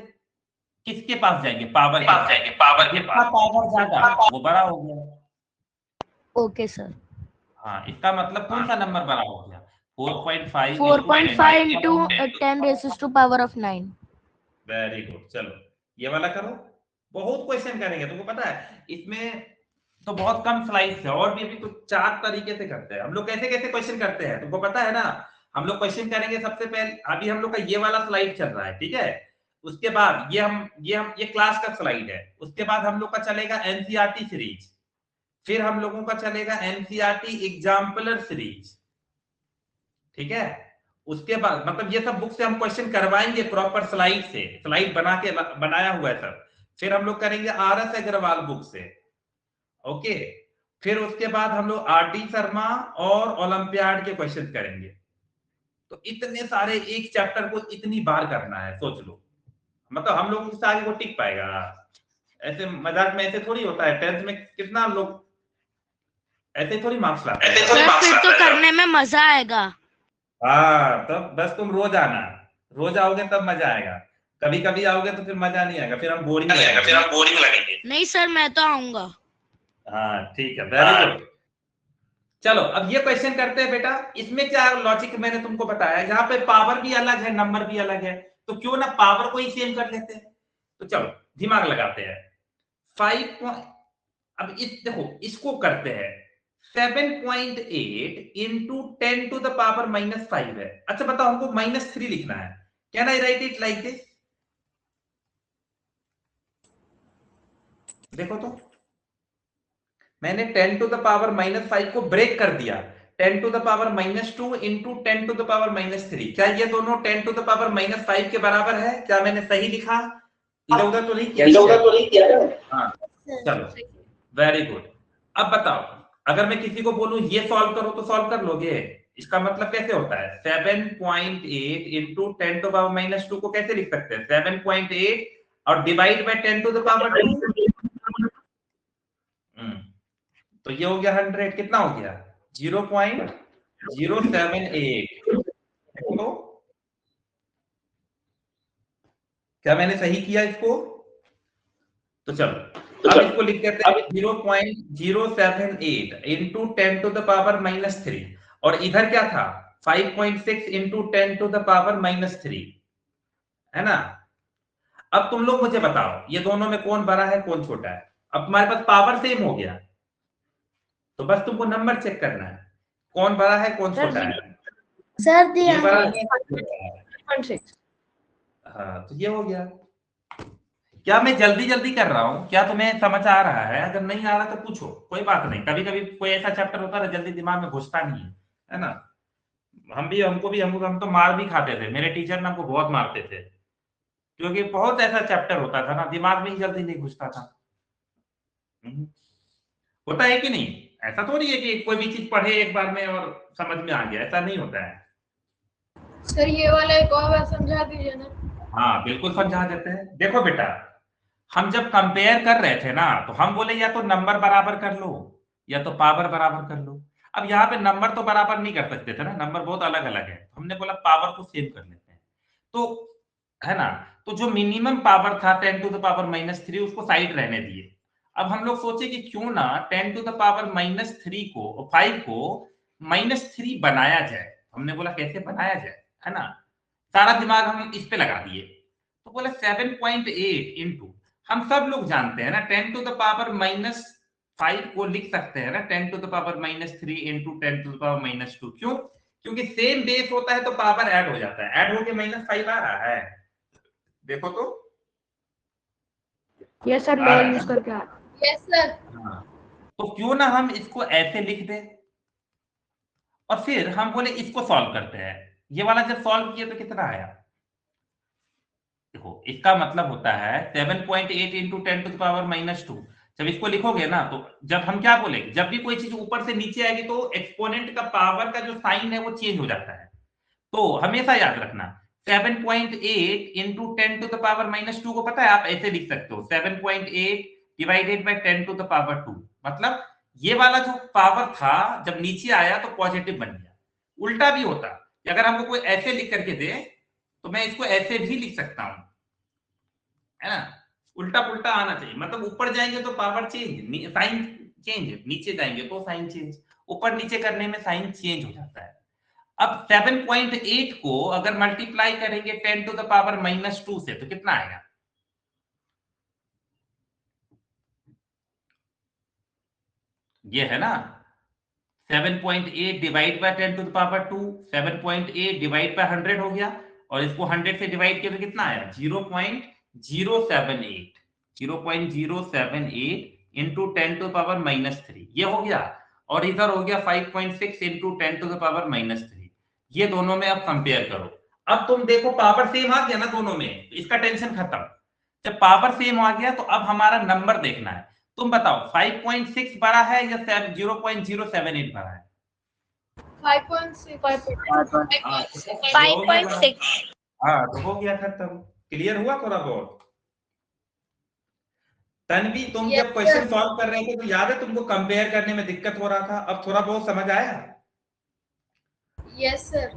किसके पास जाएंगे? पावर के पास। जिसका पावर ज्यादा वो बड़ा हो गया। Okay sir. हाँ इसका मतलब कौन सा नंबर बड़ा हो गया? 4.5 4.5 into 10 raised to power of 9. Very good. चलो ये वाला करो, बहुत क्वेश्चन करेंगे तुमको पता है, इसमें तो बहुत कम स्लाइड्स है, और भी अभी तो 4 तरीके से करते हैं हम लोग। कैसे कैसे क्वेश्चन करते हैं तुमको पता है ना? हम लोग क्वेश्चन करेंगे सबसे पहले, अभी हम लोग का ये वाला स्लाइड चल रहा है, ठीक है? उसके बाद ये क्लास का स्लाइड है। उसके बाद हम लोग का चलेगा एनसीईआरटी सीरीज, फिर हम लोगों का चलेगा एनसीईआरटी एग्जाम्पलर सीरीज, ठीक है। उसके बाद मतलब ये सब बुक से हम क्वेश्चन करवाएंगे प्रॉपर स्लाइड से, स्लाइड बना के बनाया हुआ है सब। फिर हम लोग करेंगे आरएस अग्रवाल बुक से, ओके। फिर उसके बाद हम लोग आरडी शर्मा और ओलंपियाड के क्वेश्चन करेंगे। तो इतने सारे एक चैप्टर को इतनी बार करना है, सोच लो। मतलब हम लोगों से आगे को टिक पाएगा? ऐसे मजाक में ऐसे थोड़ी होता है। 10th में कितना लोग ऐसे थोड़ी मार्क्स लाते हैं। सर फिर तो करने में मजा आएगा। हाँ, तो बस तुम रोज आना, रोज आओगे तब मजा आएगा। कभी कभी आओगे तो फिर मजा नहीं आएगा, फिर हम बोरिंग लगेंगे। नहीं सर मैं तो आऊंगा। हाँ ठीक है, वेरी गुड। चलो अब ये क्वेश्चन करते हैं बेटा। इसमें क्या लॉजिक मैंने तुमको बताया, यहाँ पे पावर भी अलग है, नंबर भी अलग है, तो क्यों ना पावर को ही सेम कर लेते हैं। तो चलो दिमाग लगाते हैं। 5 अब इस देखो इसको करते हैं 7.8 इंटू 10 टू द पावर -5 है। अच्छा बताओ हमको -3 लिखना है। Can I write it like this? देखो तो मैंने 10 टू द पावर -5 को ब्रेक कर दिया। 10 to the power -2 into 10 to the power -3। क्या ये दोनों 10 टू द पावर -5 के बराबर है? क्या मैंने सही लिखा? इधर उधर तो नहीं किया? हाँ चलो वेरी गुड। अब बताओ अगर मैं किसी को बोलूं ये सॉल्व करो तो सॉल्व कर लोगे? इसका मतलब कैसे होता है? 7.8 इंटू 10 टू पावर -2 को कैसे लिख सकते हैं? 7.8 और divide by 10 to the power 2। तो ये हो गया 100। कितना हो गया? 0.078। तो क्या मैंने सही किया इसको? तो चलो अब इसको लिख देते हैं 0.078 इंटू 10 टू द पावर -3 और इधर क्या था 5.6 इंटू 10 टू द पावर -3, है ना। अब तुम लोग मुझे बताओ ये दोनों में कौन बड़ा है कौन छोटा है? अब तुम्हारे पास पावर सेम हो गया तो बस तुमको नंबर चेक करना है कौन बड़ा है कौन छोटा है। सर ये बड़ा है। 6.6। हाँ तो ये हो गया। क्या मैं जल्दी जल्दी कर रहा हूँ? क्या तुम्हें समझ आ रहा है? अगर नहीं आ रहा तो पूछो, कोई बात नहीं। कभी कभी कोई ऐसा चैप्टर होता है जल्दी दिमाग में घुसता नहीं है ना। हम तो मार भी खाते थे, मेरे टीचर ने हमको बहुत मारते थे क्योंकि बहुत ऐसा चैप्टर होता था ना दिमाग में ही जल्दी नहीं घुसता था। होता है कि नहीं? ऐसा थोड़ी है कि कोई भी चीज पढ़े एक बार में और समझ में आ गया, ऐसा नहीं होता है। सर ये वाला एक और बार समझा दीजिए ना। हाँ बिल्कुल समझा देते हैं। देखो बेटा हम जब कंपेयर कर रहे थे ना तो हम बोले या तो नंबर बराबर कर लो या तो पावर बराबर कर लो। अब यहाँ पे नंबर तो बराबर नहीं कर सकते थे ना, नंबर बहुत अलग अलग है। हमने बोला पावर को सेम कर लेते हैं, तो है ना। तो जो मिनिमम पावर था 10 टू द पावर -3 उसको साइड रहने दिए। अब हम लोग सोचे कि क्यों ना 10 टू द पावर -3 को 5 को -3 बनाया जाए। हमने बोला कैसे बनाया जाए, है ना। सारा दिमाग हम इस पे लगा दिए। तो बोले 7.8 इंटू, हम सब लोग जानते हैं ना 10 टू द पावर -5 को लिख सकते हैं ना 10 to the power -3 into 10 to the power -2। क्यों? क्योंकि सेम बेस होता है तो पावर ऐड हो जाता है, ऐड होके -5 आ रहा है। देखो तो यस सर मैं यूज करके आ रहा हूं। Yes sir. हाँ। तो क्यों ना हम इसको ऐसे लिख दें और फिर हम बोले इसको सॉल्व करते हैं। ये वाला जब सॉल्व किया तो कितना आया? देखो इसका मतलब होता है 7.8 इंटू 10 टू द पावर -2। जब इसको लिखोगे ना तो जब हम क्या बोलेंगे, जब भी कोई चीज ऊपर से नीचे आएगी तो एक्सपोनेंट का पावर का जो साइन है वो चेंज हो जाता है। तो हमेशा याद रखना 7.8 इंटू 10 टू द पावर -2 को पता है आप ऐसे लिख सकते हो 7.8 divided by 10 to the power 2। मतलब ये वाला जो पावर था जब नीचे आया तो पॉजिटिव बन गया। उल्टा भी होता, अगर हमको कोई ऐसे लिख करके दे तो मैं इसको ऐसे भी लिख सकता हूं, है ना। उल्टा पुल्टा आना चाहिए, मतलब ऊपर जाएंगे तो पावर चेंज, साइन चेंज, नीचे जाएंगे तो साइन चेंज। ऊपर नीचे करने में साइन चेंज हो जाता है। अब 7.8 को अगर मल्टीप्लाई करेंगे 10 टू द पावर -2 से तो कितना आएगा? ये है ना 7.8 divide by 10 to the power 2, 7.8 divide by 100 हो गया और इसको 100 से डिवाइड किया तो कितना आया 0.078 0.078 इंटू 10 टू पावर -3 ये हो गया, और इधर हो गया 5.6 इंटू 10 टू पावर -3। ये दोनों में अब कंपेयर करो। अब तुम देखो पावर सेम आ गया ना दोनों में, इसका टेंशन खत्म। जब पावर सेम आ गया तो अब हमारा नंबर देखना है। तुम बताओ 5.6 बड़ा है या 0.078 बड़ा है? 5.6 5.6 हाँ तो हो गया खत्म। क्लियर हुआ थोड़ा बहुत? तन्वी तुम जब क्वेश्चन सॉल्व कर रहे थे तो याद है तुमको कंपेयर करने में दिक्कत हो रहा था, अब थोड़ा बहुत समझ आया? Yes sir.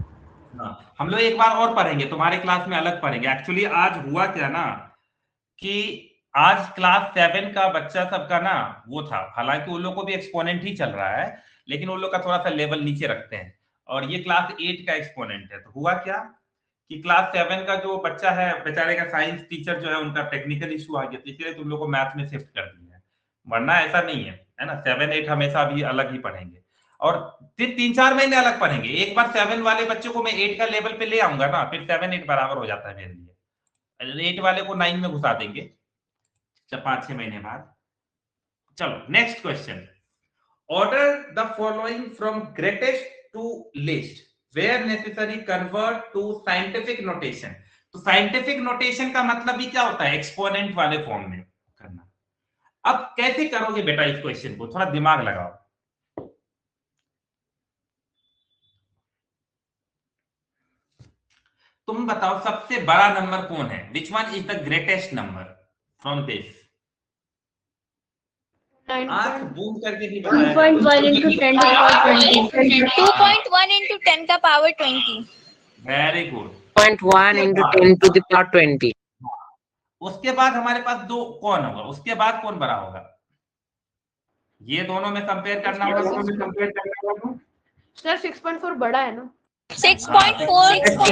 हाँ, हम लोग एक बार और पढ़ेंगे, तुम्हारे क्लास में अलग पढ़ेंगे। एक्चुअली आज हुआ क्या ना कि आज क्लास 7 का बच्चा सबका ना वो था, हालांकि उन लोग को भी एक्सपोनेंट ही चल रहा है, लेकिन उन लोग का थोड़ा सा लेवल नीचे रखते हैं, और ये क्लास 8 का एक्सपोनेंट है। तो हुआ क्या कि क्लास 7 का जो बच्चा है बेचारे का साइंस टीचर जो है उनका टेक्निकल इशू आ गया, तो इसलिए तुम लोग को मैथ में शिफ्ट कर दिया है, वरना ऐसा नहीं है ना। 7-8 हमेशा भी अलग ही पढ़ेंगे, और फिर 3-4 महीने अलग पढ़ेंगे। एक बार 7 वाले बच्चों को मैं 8 का लेवल पे ले आऊंगा ना, फिर 7-8 बराबर हो जाता है मेरे लिए। 8 वाले को 9 में घुसा देंगे 5-6 महीने बाद। चलो next question, order the following from greatest to least where necessary convert to scientific notation. तो साइंटिफिक नोटेशन का मतलब ही क्या होता है? एक्सपोनेंट वाले फॉर्म में करना। अब कैसे करोगे बेटा इस क्वेश्चन को, थोड़ा दिमाग लगाओ। तुम बताओ सबसे बड़ा नंबर कौन है? Which one is the greatest number from this? आंख बूम करके भी बताया। 2.1 into 10 to the power 20. 2.1 into 10 का power 20। Very good. 0.1 into 10 to the power 20. उसके बाद हमारे पास दो कौन होगा? उसके बाद कौन बड़ा होगा? ये दोनों में कंपेयर करना होगा। सर 6.4 बड़ा है ना? 6.4 into 10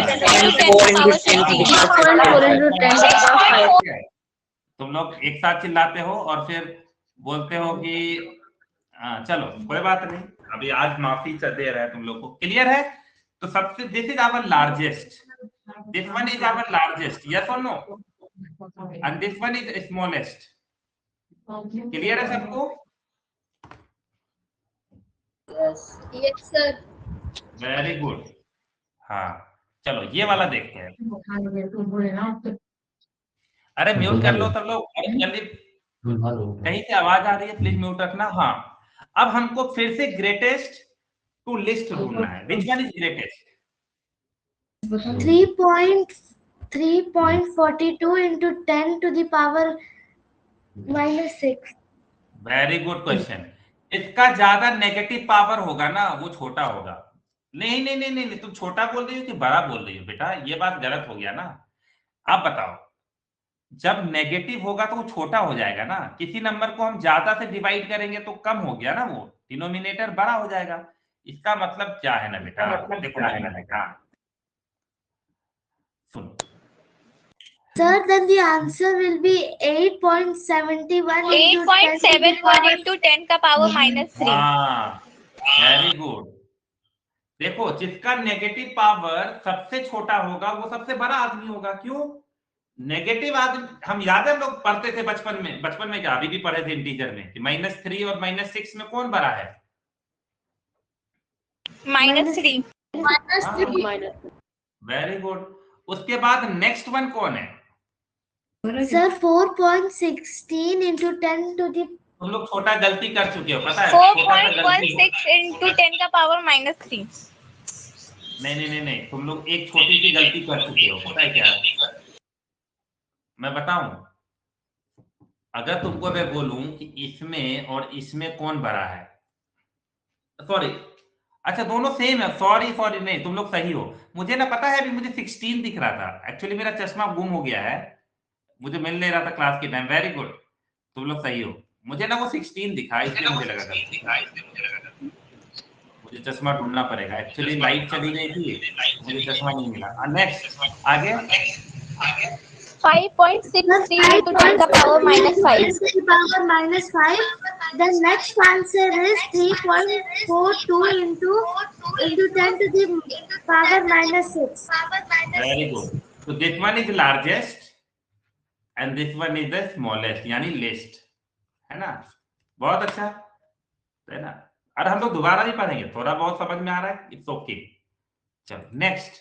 का power 20। 6.4 into 10 to the power 5. तुम लोग एक साथ चिल्लाते हो और फिर बोलते हो कि चलो कोई बात नहीं, अभी आज माफी दे रहा है तुम लोग को। क्लियर है? तो सबसे this is our largest, this one is our largest, yes और no, and this one is smallest. Clear है सबको? Yes sir. Very good. हाँ चलो ये वाला देखते हैं। अरे म्यूट कर लो सब लोग, जल्दी। कहीं से आवाज आ रही है प्लीज म्यूट रखना। हाँ अब हमको फिर से ग्रेटेस्ट टू लिस्ट ढूंढना है। Which one is greatest? 3.42 into 10 to the power -6. Very good question. इसका ज्यादा नेगेटिव पावर होगा ना, वो छोटा होगा। नहीं नहीं नहीं नहीं, तुम छोटा बोल रही हो कि बड़ा बोल रही हो बेटा? ये बात गलत हो गया ना। अब बताओ, जब नेगेटिव होगा तो वो छोटा हो जाएगा ना। किसी नंबर को हम ज्यादा से डिवाइड करेंगे तो कम हो गया ना, वो डिनोमिनेटर बड़ा हो जाएगा। इसका मतलब क्या है ना बेटा? देखो ना बेटा, सुनो। Sir, then the answer will be 8.71 into 8.71 into 10 का पावर -3। हाँ वेरी गुड। देखो जिसका नेगेटिव पावर सबसे छोटा होगा वो सबसे बड़ा आदमी होगा। क्यों? नेगेटिव आदमी, हम याद है हम लोग पढ़ते थे बचपन में क्या अभी भी पढ़े थे इंटीजर में कि -3 और -6 में कौन बड़ा है? -3। Very good. उसके बाद नेक्स्ट वन कौन है? Sir, 4.16 into 10 to the तुम लोग छोटा गलती कर चुके हो, पता है? 4.16 into 10 का पावर -3। नहीं, तुम लोग एक छोटी सी गलती कर चुके हो, पता है क्या? मैं बताऊं, अगर तुमको मैं बोलूं कि इसमें और इसमें कौन बड़ा है, सॉरी, अच्छा दोनों सेम है, सॉरी नहीं, तुम लोग सही हो। मुझे ना पता है अभी मुझे 16 दिख रहा था, एक्चुअली मेरा चश्मा गुम हो गया है, मुझे मिल नहीं रहा था क्लास के टाइम। वेरी गुड, तुम लोग सही हो। मुझे ना वो 16 दिखा, इसलिए मुझे लगा मुझे चश्मा ढूंढना पड़ेगा। एक्चुअली लाइट चली गई थी, मुझे चश्मा नहीं मिला। नेक्स्ट आगे 5.63 into 10 का power -5। to the power -5. The next answer is 3.42 into 10 to the power -6. Very good. तो this one is largest and this one is the smallest, यानी लेस्ट, है ना? बहुत अच्छा, है ना? और हम लोग दोबारा भी पढ़ेंगे, थोड़ा बहुत समझ में आ रहा है, इट्स ओके। चलो नेक्स्ट।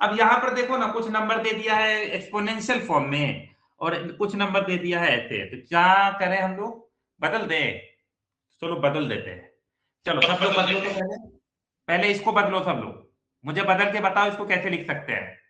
अब यहाँ पर देखो ना, कुछ नंबर दे दिया है एक्सपोनेंशियल फॉर्म में और कुछ नंबर दे दिया है ऐसे, तो क्या करें हम लोग? बदल दें? चलो बदल देते हैं। चलो सब लोग बदलो, तो पहले पहले इसको बदलो सब लोग, मुझे बदल के बताओ इसको कैसे लिख सकते हैं।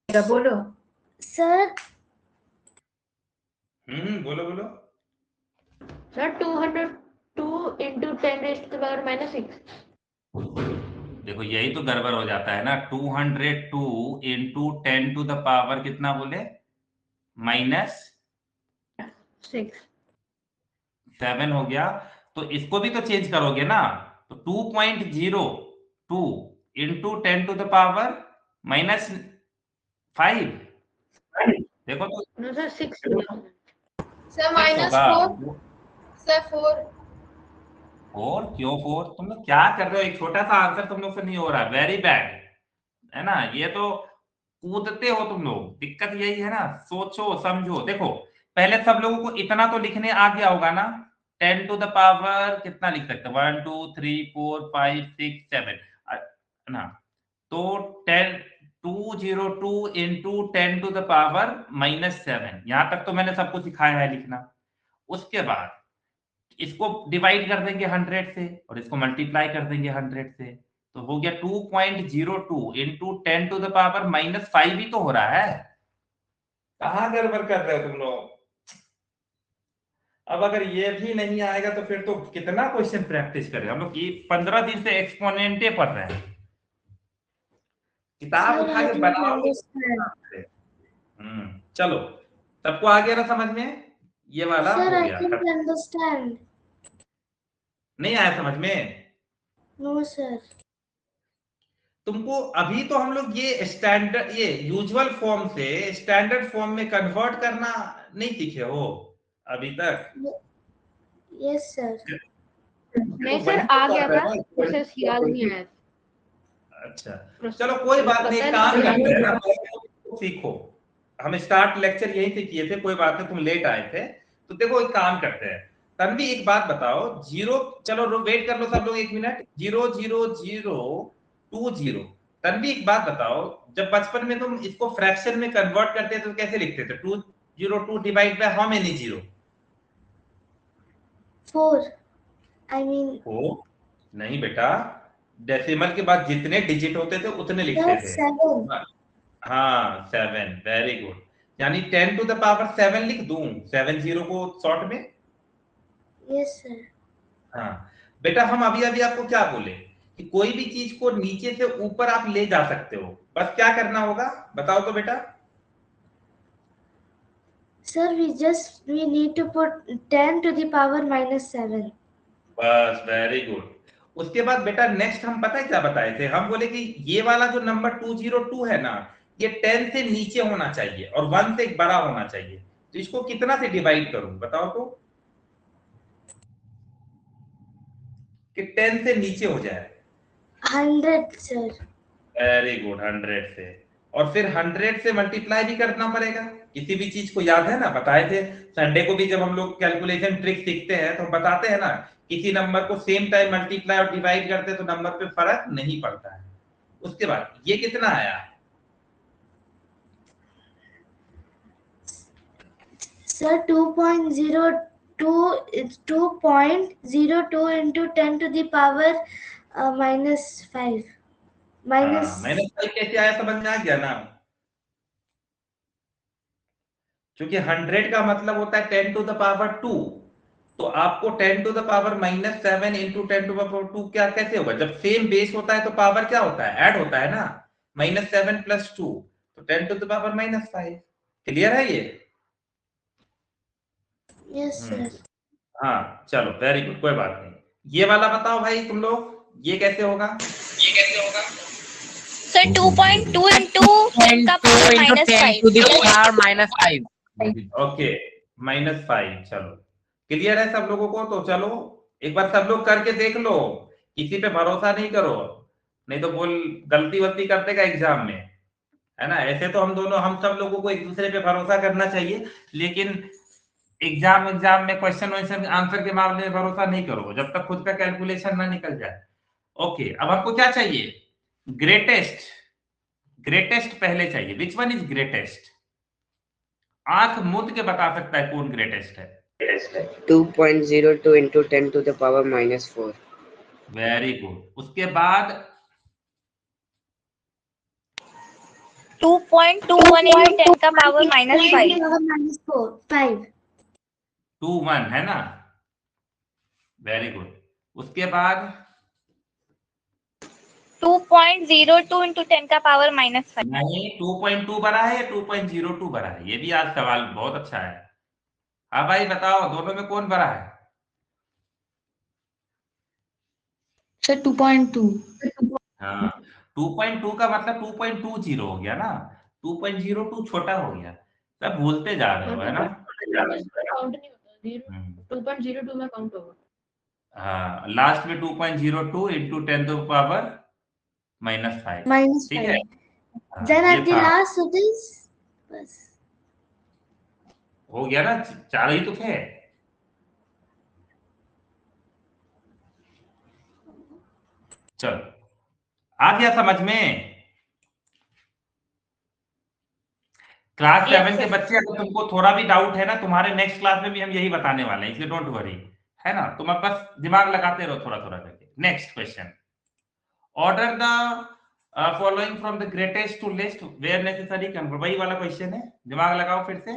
बोलो। Sir, बोलो बोलो। Sir 202 into 10 raised to the power -6। देखो यही तो गड़बड़ हो जाता है ना, 202 इंटू 10 टू द पावर कितना बोले? -7 हो गया। तो इसको भी तो चेंज करोगे ना, तो 2.02 इंटू 10 टू द पावर -5। देखो तो नो सर 6 सर six होगा। सर 4। फोर? क्यों फोर? तुम लोग क्या कर रहे हो? एक छोटा सा आंसर तुम लोग से नहीं हो रहा, वेरी बैड, है ना? ये तो कूदते हो तुम लोग, दिक्कत यही है ना। सोचो समझो, देखो पहले सब लोगों को इतना तो लिखने आ गया होगा ना, 10 टू द पावर कितना लिख सकते हैं? 1 2 3 4 5 6 7, है ना? तो 202 इंटू 10 टू द पावर -7, यहां तक तो मैंने सबको सिखाया है लिखना। उसके बाद इसको डिवाइड कर देंगे 100 से और इसको मल्टीप्लाई कर देंगे 100 से, तो हो गया 2.02 इंटू 10 टू द पावर -5 ही तो हो रहा है। कहाँ गड़बड़ कर रहे हो तुम लोग? अब अगर ये भी नहीं आएगा तो फिर तो कितना क्वेश्चन प्रैक्टिस करें हम लोग? ये 15 दिन से एक्सपोनेंटे पढ़ रहे हैं, किताब sir, उठा I के don't बनाओगे। understand. चलो सबको आ गया ना समझ में? ये वाला Sir, हो I गया, can't understand. नहीं आया समझ में? No, sir. तुमको अभी तो हम लोग ये स्टैंडर्ड, ये यूजुअल फॉर्म से स्टैंडर्ड फॉर्म में कन्वर्ट करना नहीं सीखे हो अभी तक? Yes, sir. नहीं तो सर वही आ तो गया कर रहे था, हैं। प्रोसेस याद नहीं आया। अच्छा चलो कोई बात नहीं, एक काम करते हैं ना, तो सीखो। हम स्टार्ट लेक्चर यहीं से किए थे, कोई बात नहीं, तुम लेट आए थे। तो देखो एक काम करते हैं, तन्वी एक बात बताओ, जीरो, चलो वेट कर लो सब लोग 1 मिनट, 0 0 0 2 0। तन्वी एक बात बताओ, जब बचपन में तुम इसको फ्रैक्शन में कन्वर्ट करते थे तो कैसे लिखते थे? 202 divide by how many zero? 4. I mean, नहीं बेटा, डेसिमल के बाद जितने डिजिट होते थे उतने लिखते sir, थे। 7. हाँ 7, वेरी गुड। यानी 10 टू द पावर 7 लिख दूं, 7 0 को शॉर्ट में? Yes, sir. हाँ बेटा, हम अभी अभी आपको क्या बोले कि कोई भी चीज को नीचे से ऊपर आप ले जा सकते हो, बस क्या करना होगा बताओ तो बेटा? Sir, we need to put 10 to the power -7. बस वेरी गुड। उसके बाद बेटा नेक्स्ट हम पता है क्या बताए थे? हम बोले कि ये वाला जो नंबर 202 है ना, ये 10 से नीचे होना चाहिए और 1 से बड़ा होना चाहिए। तो इसको कितना से डिवाइड करूं बताओ तो, कि 10 से नीचे हो जाए? 100, sir. वेरी गुड, 100 से। और फिर 100 से मल्टीप्लाई भी करना पड़ेगा। किसी भी चीज को याद है ना, बताए थे संडे को भी, जब हम लोग कैलकुलेशन ट्रिक सीखते हैं तो हम बताते हैं ना, किसी नंबर को सेम टाइम मल्टीप्लाई और डिवाइड करते हैं तो नंबर पे फर्क नहीं पड़ता है। उसके बाद ये कितना आया? Sir, 2.02 is 2.02 into 10 to the power -5. मैंने कैसे आया समझ में आ गया ना, क्योंकि 100 का मतलब होता है 10 टू द पावर 2, तो आपको 10 to the power -7 into 10 to the power 2 क्या कैसे होगा? जब सेम बेस होता है तो पावर क्या होता है? ऐड होता है ना। -7 + 2 तो 10 टू द पावर -5। क्लियर है ये? Yes, sir. हाँ चलो वेरी गुड, कोई बात नहीं। ये वाला बताओ भाई तुम लोग, ये कैसे होगा? सर 2.2 into 10 का power into minus 10 to the -5. power -5. Okay -5। चलो क्लियर है सब लोगों को? तो चलो एक बार सब लोग करके देख लो, किसी पे भरोसा नहीं करो, नहीं तो बोल गलती वलती कर देगा एग्जाम में, है ना। ऐसे तो हम सब लोगों को एक दूसरे पे भरोसा करना चाहिए, लेकिन एग्जाम में क्वेश्चन आंसर के मामले में भरोसा नहीं करो जब तक खुद का कैलकुलेशन ना निकल जाए। ओके अब हमको क्या चाहिए? ग्रेटेस्ट पहले चाहिए। Which one is greatest? आंख मूंद के बता सकता है कौन ग्रेटेस्ट है। 2.02 into 10 to the power -4. Very good. उसके बाद 2.21 into 10 का power -5. -4, 5. 21 है ना। Very good. उसके बाद 2.02 into 10 का power -5. नहीं 2.2 बड़ा है या 2.02 बड़ा है? ये भी आज सवाल बहुत अच्छा है। हाँ भाई बताओ दोनों में कौन बड़ा है? सर 2.2। हाँ 2.2 का मतलब 2.20 हो गया ना, 2.02 छोटा हो गया। सब भूलते जा रहे हो है ना। काउंट नहीं होता, हम्म। 2.02 में काउंट होगा। हाँ लास्ट में 2.02 इंटू 10 to the power -5 ठीक है। हाँ, Then ये at the था। last it is बस। हो गया ना, चार ही तो थे। चलो आ गया समझ में? क्लास 7 के बच्चे अगर तुमको थोड़ा भी डाउट है ना, तुम्हारे नेक्स्ट क्लास में भी हम यही बताने वाले हैं, इसलिए डोंट वरी, है ना। तुम अब बस दिमाग लगाते रहो थोड़ा थोड़ा करके। Next question, order the following from the greatest to least where necessary convert. वही वाला क्वेश्चन है, दिमाग लगाओ फिर से।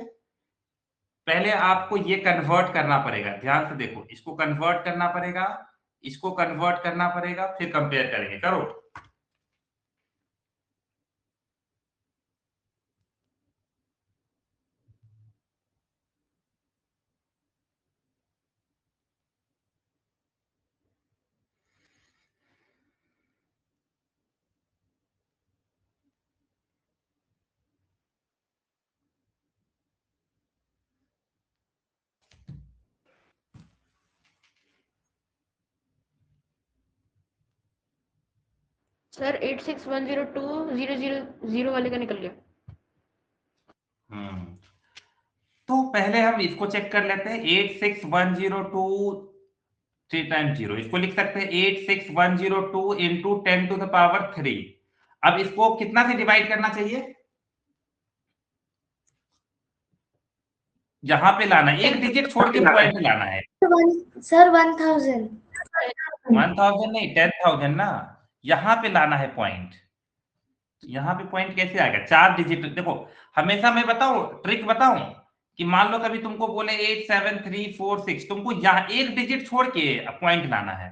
पहले आपको ये कन्वर्ट करना पड़ेगा, ध्यान से देखो, इसको कन्वर्ट करना पड़ेगा, इसको कन्वर्ट करना पड़ेगा, फिर कंपेयर करेंगे। करो। सर 86102000 वाले का निकल गया। तो पहले हम इसको चेक कर लेते हैं। 86102 3 टाइम्स 0, इसको लिख सकते हैं 86102 इंटू 10 टू द पावर 3। अब इसको कितना से डिवाइड करना चाहिए? यहां पे लाना, एक डिजिट छोड़ के पॉइंट लाना है। Sir 1000। 1000 नहीं 10,000 ना, यहां पे लाना है पॉइंट। यहां पे पॉइंट कैसे आएगा? 4 डिजिट। देखो हमेशा मैं बताऊं, ट्रिक बताऊं कि मान लो कभी तुमको बोले 87346, तुमको यहाँ एक डिजिट छोड़ के पॉइंट लाना है,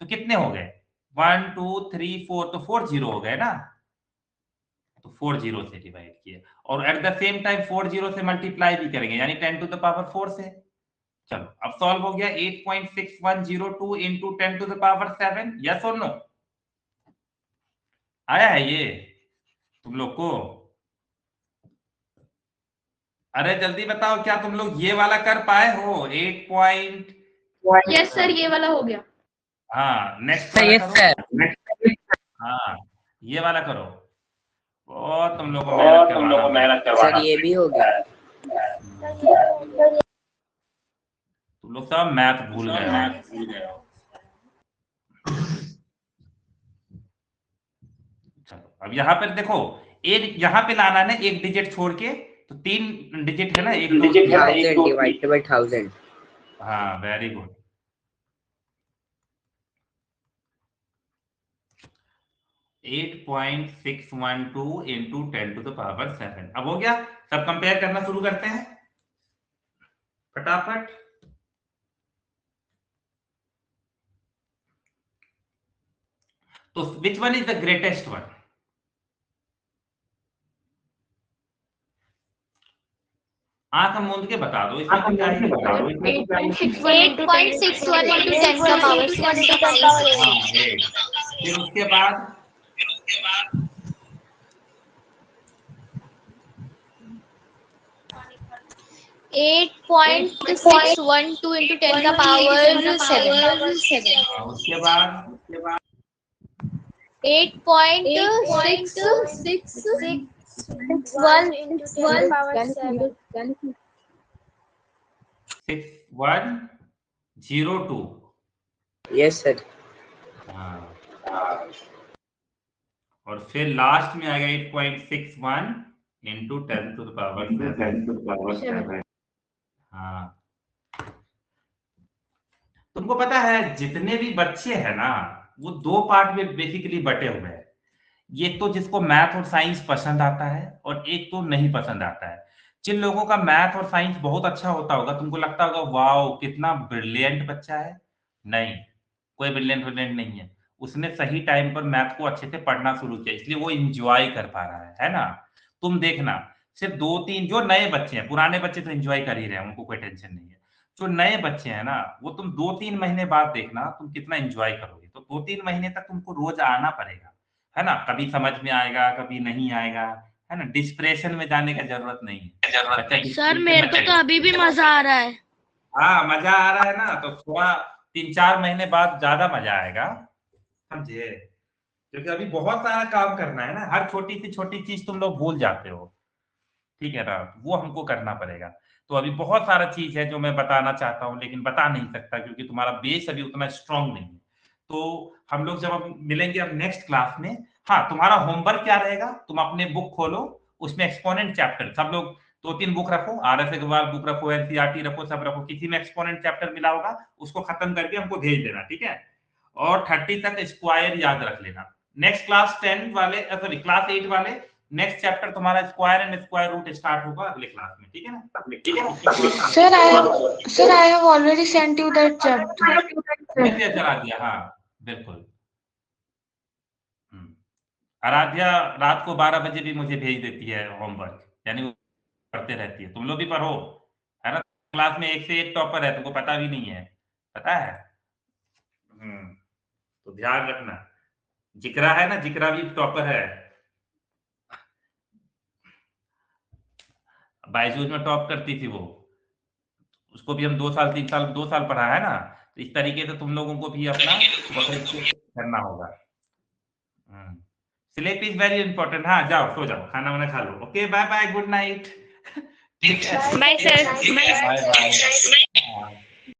तो कितने हो गए? 1 2 3 4, तो 4 जीरो हो गए ना, तो 4 जीरो से डिवाइड किए, और at the same time 4 zero से मल्टीप्लाई भी करेंगे, यानी 10 टू द पावर 4 से। चलो अब सॉल्व हो गया। 8.6102 into 10 to the power 7। Yes और नो? आया है ये तुम लोग को? अरे जल्दी बताओ, क्या तुम लोग ये वाला कर पाए हो? 8 यस सर, ये वाला हो गया। हाँ नेक्स्ट Yes, वाला sir. करो। हाँ ये वाला करो। बहुत तुम लोग को मेहनत करवाना। सर ये भी हो गया। तुम लोग सब मैथ भूल गए हो। चलो अब यहाँ पर देखो, एक यहाँ पे लाना है ना, एक डिजिट छोड़ के, तो 3 डिजिट है ना, 1 2 3। 1000 divided by 1000. हाँ very good. 8.612 into 10 to the power 7। अब हो गया। सब कंपेयर करना शुरू करते हैं फटाफट। तो which one is the greatest one? आंख मूंद के बता दो, इसमें तो क्या ही बता दो, इसमें तो क्या ही 8.61 into 10 का power 6. हाँ, eight। फिर उसके बाद 8.612 into 10 का power 7. हाँ, उसके बाद 8.661 into 10 power 7. 6102। Yes, sir. हाँ, और फिर लास्ट में आएगा 8.61 into 10 to the power 7। हाँ, तुमको पता है जितने भी बच्चे हैं ना, वो दो पार्ट में बेसिकली बटे हुए हैं। ये तो जिसको मैथ और साइंस पसंद आता है, और एक तो नहीं पसंद आता है। जिन लोगों का मैथ और साइंस बहुत अच्छा होता होगा, तुमको लगता होगा वाओ कितना ब्रिलियंट बच्चा है। नहीं, कोई ब्रिलियंट नहीं है। उसने सही टाइम पर मैथ को अच्छे से पढ़ना शुरू किया, इसलिए वो एंजॉय कर पा रहा है ना। तुम देखना, सिर्फ 2-3 जो नए बच्चे हैं, पुराने बच्चे तो एंजॉय कर ही रहे हैं, उनको कोई टेंशन नहीं है। जो नए बच्चे हैं ना, वो तुम 2-3 महीने बाद देखना तुम कितना एंजॉय करोगे। तो 2-3 महीने तक तुमको रोज आना पड़ेगा, है ना। कभी समझ में आएगा, कभी नहीं आएगा, है ना। डिस्प्रेशन में जाने का जरूरत नहीं है। सर मेरे को तो अभी भी मजा आ रहा है। हाँ, मजा आ रहा है ना, तो थोड़ा 3-4 महीने बाद ज्यादा मजा आएगा, समझे। क्योंकि अभी बहुत सारा काम करना है ना, हर छोटी सी छोटी चीज तुम लोग भूल जाते हो, ठीक है ना। वो हमको करना पड़ेगा। तो अभी बहुत सारा चीज है जो मैं बताना चाहता हूँ, लेकिन बता नहीं सकता क्योंकि तुम्हारा बेस अभी उतना स्ट्रांग नहीं है। तो हम लोग जब हम मिलेंगे अब नेक्स्ट क्लास में, हाँ, तुम्हारा होमवर्क क्या रहेगा, तुम अपने बुक खोलो, उसमें एक्सपोनेंट चैप्टर सब लोग 2-3 बुक रखो, RS अग्रवाल बुक रखो, NCERT रखो, सब रखो। किसी में एक्सपोनेंट चैप्टर मिला होगा उसको खत्म करके हमको भेज देना, ठीक है। और 30 तक स्क्वायर याद रख लेना। नेक्स्ट क्लास 10 वाले, सॉरी क्लास 8 वाले, नेक्स्ट चैप्टर तुम्हारा square and square root start होगा अगले क्लास में, ठीक है ना। Sir, I have already sent you that chapter. मैंने चला दिया, हाँ बिल्कुल। आराध्या रात को 12 बजे भी मुझे भेज देती है होमवर्क, यानी वो पढ़ते रहती है। तुम लोग भी पढ़ो, है ना। क्लास में 1 से 1 टॉपर है, तुमको पता भी नहीं है, पता है। तो ध्यान रखना। जिक्रा है ना, जिक्रा भी टॉपर है। बायजूस में टॉप करती थी वो, उसको भी हम 2 साल 3 साल 2 साल पढ़ा है ना। तो इस तरीके से तुम लोगों को भी अपना करना होगा। Sleep is very important. हाँ, जाओ सो जाओ, खाना वाना खा लो। Okay, bye bye, good night. Bye, sir. Bye bye.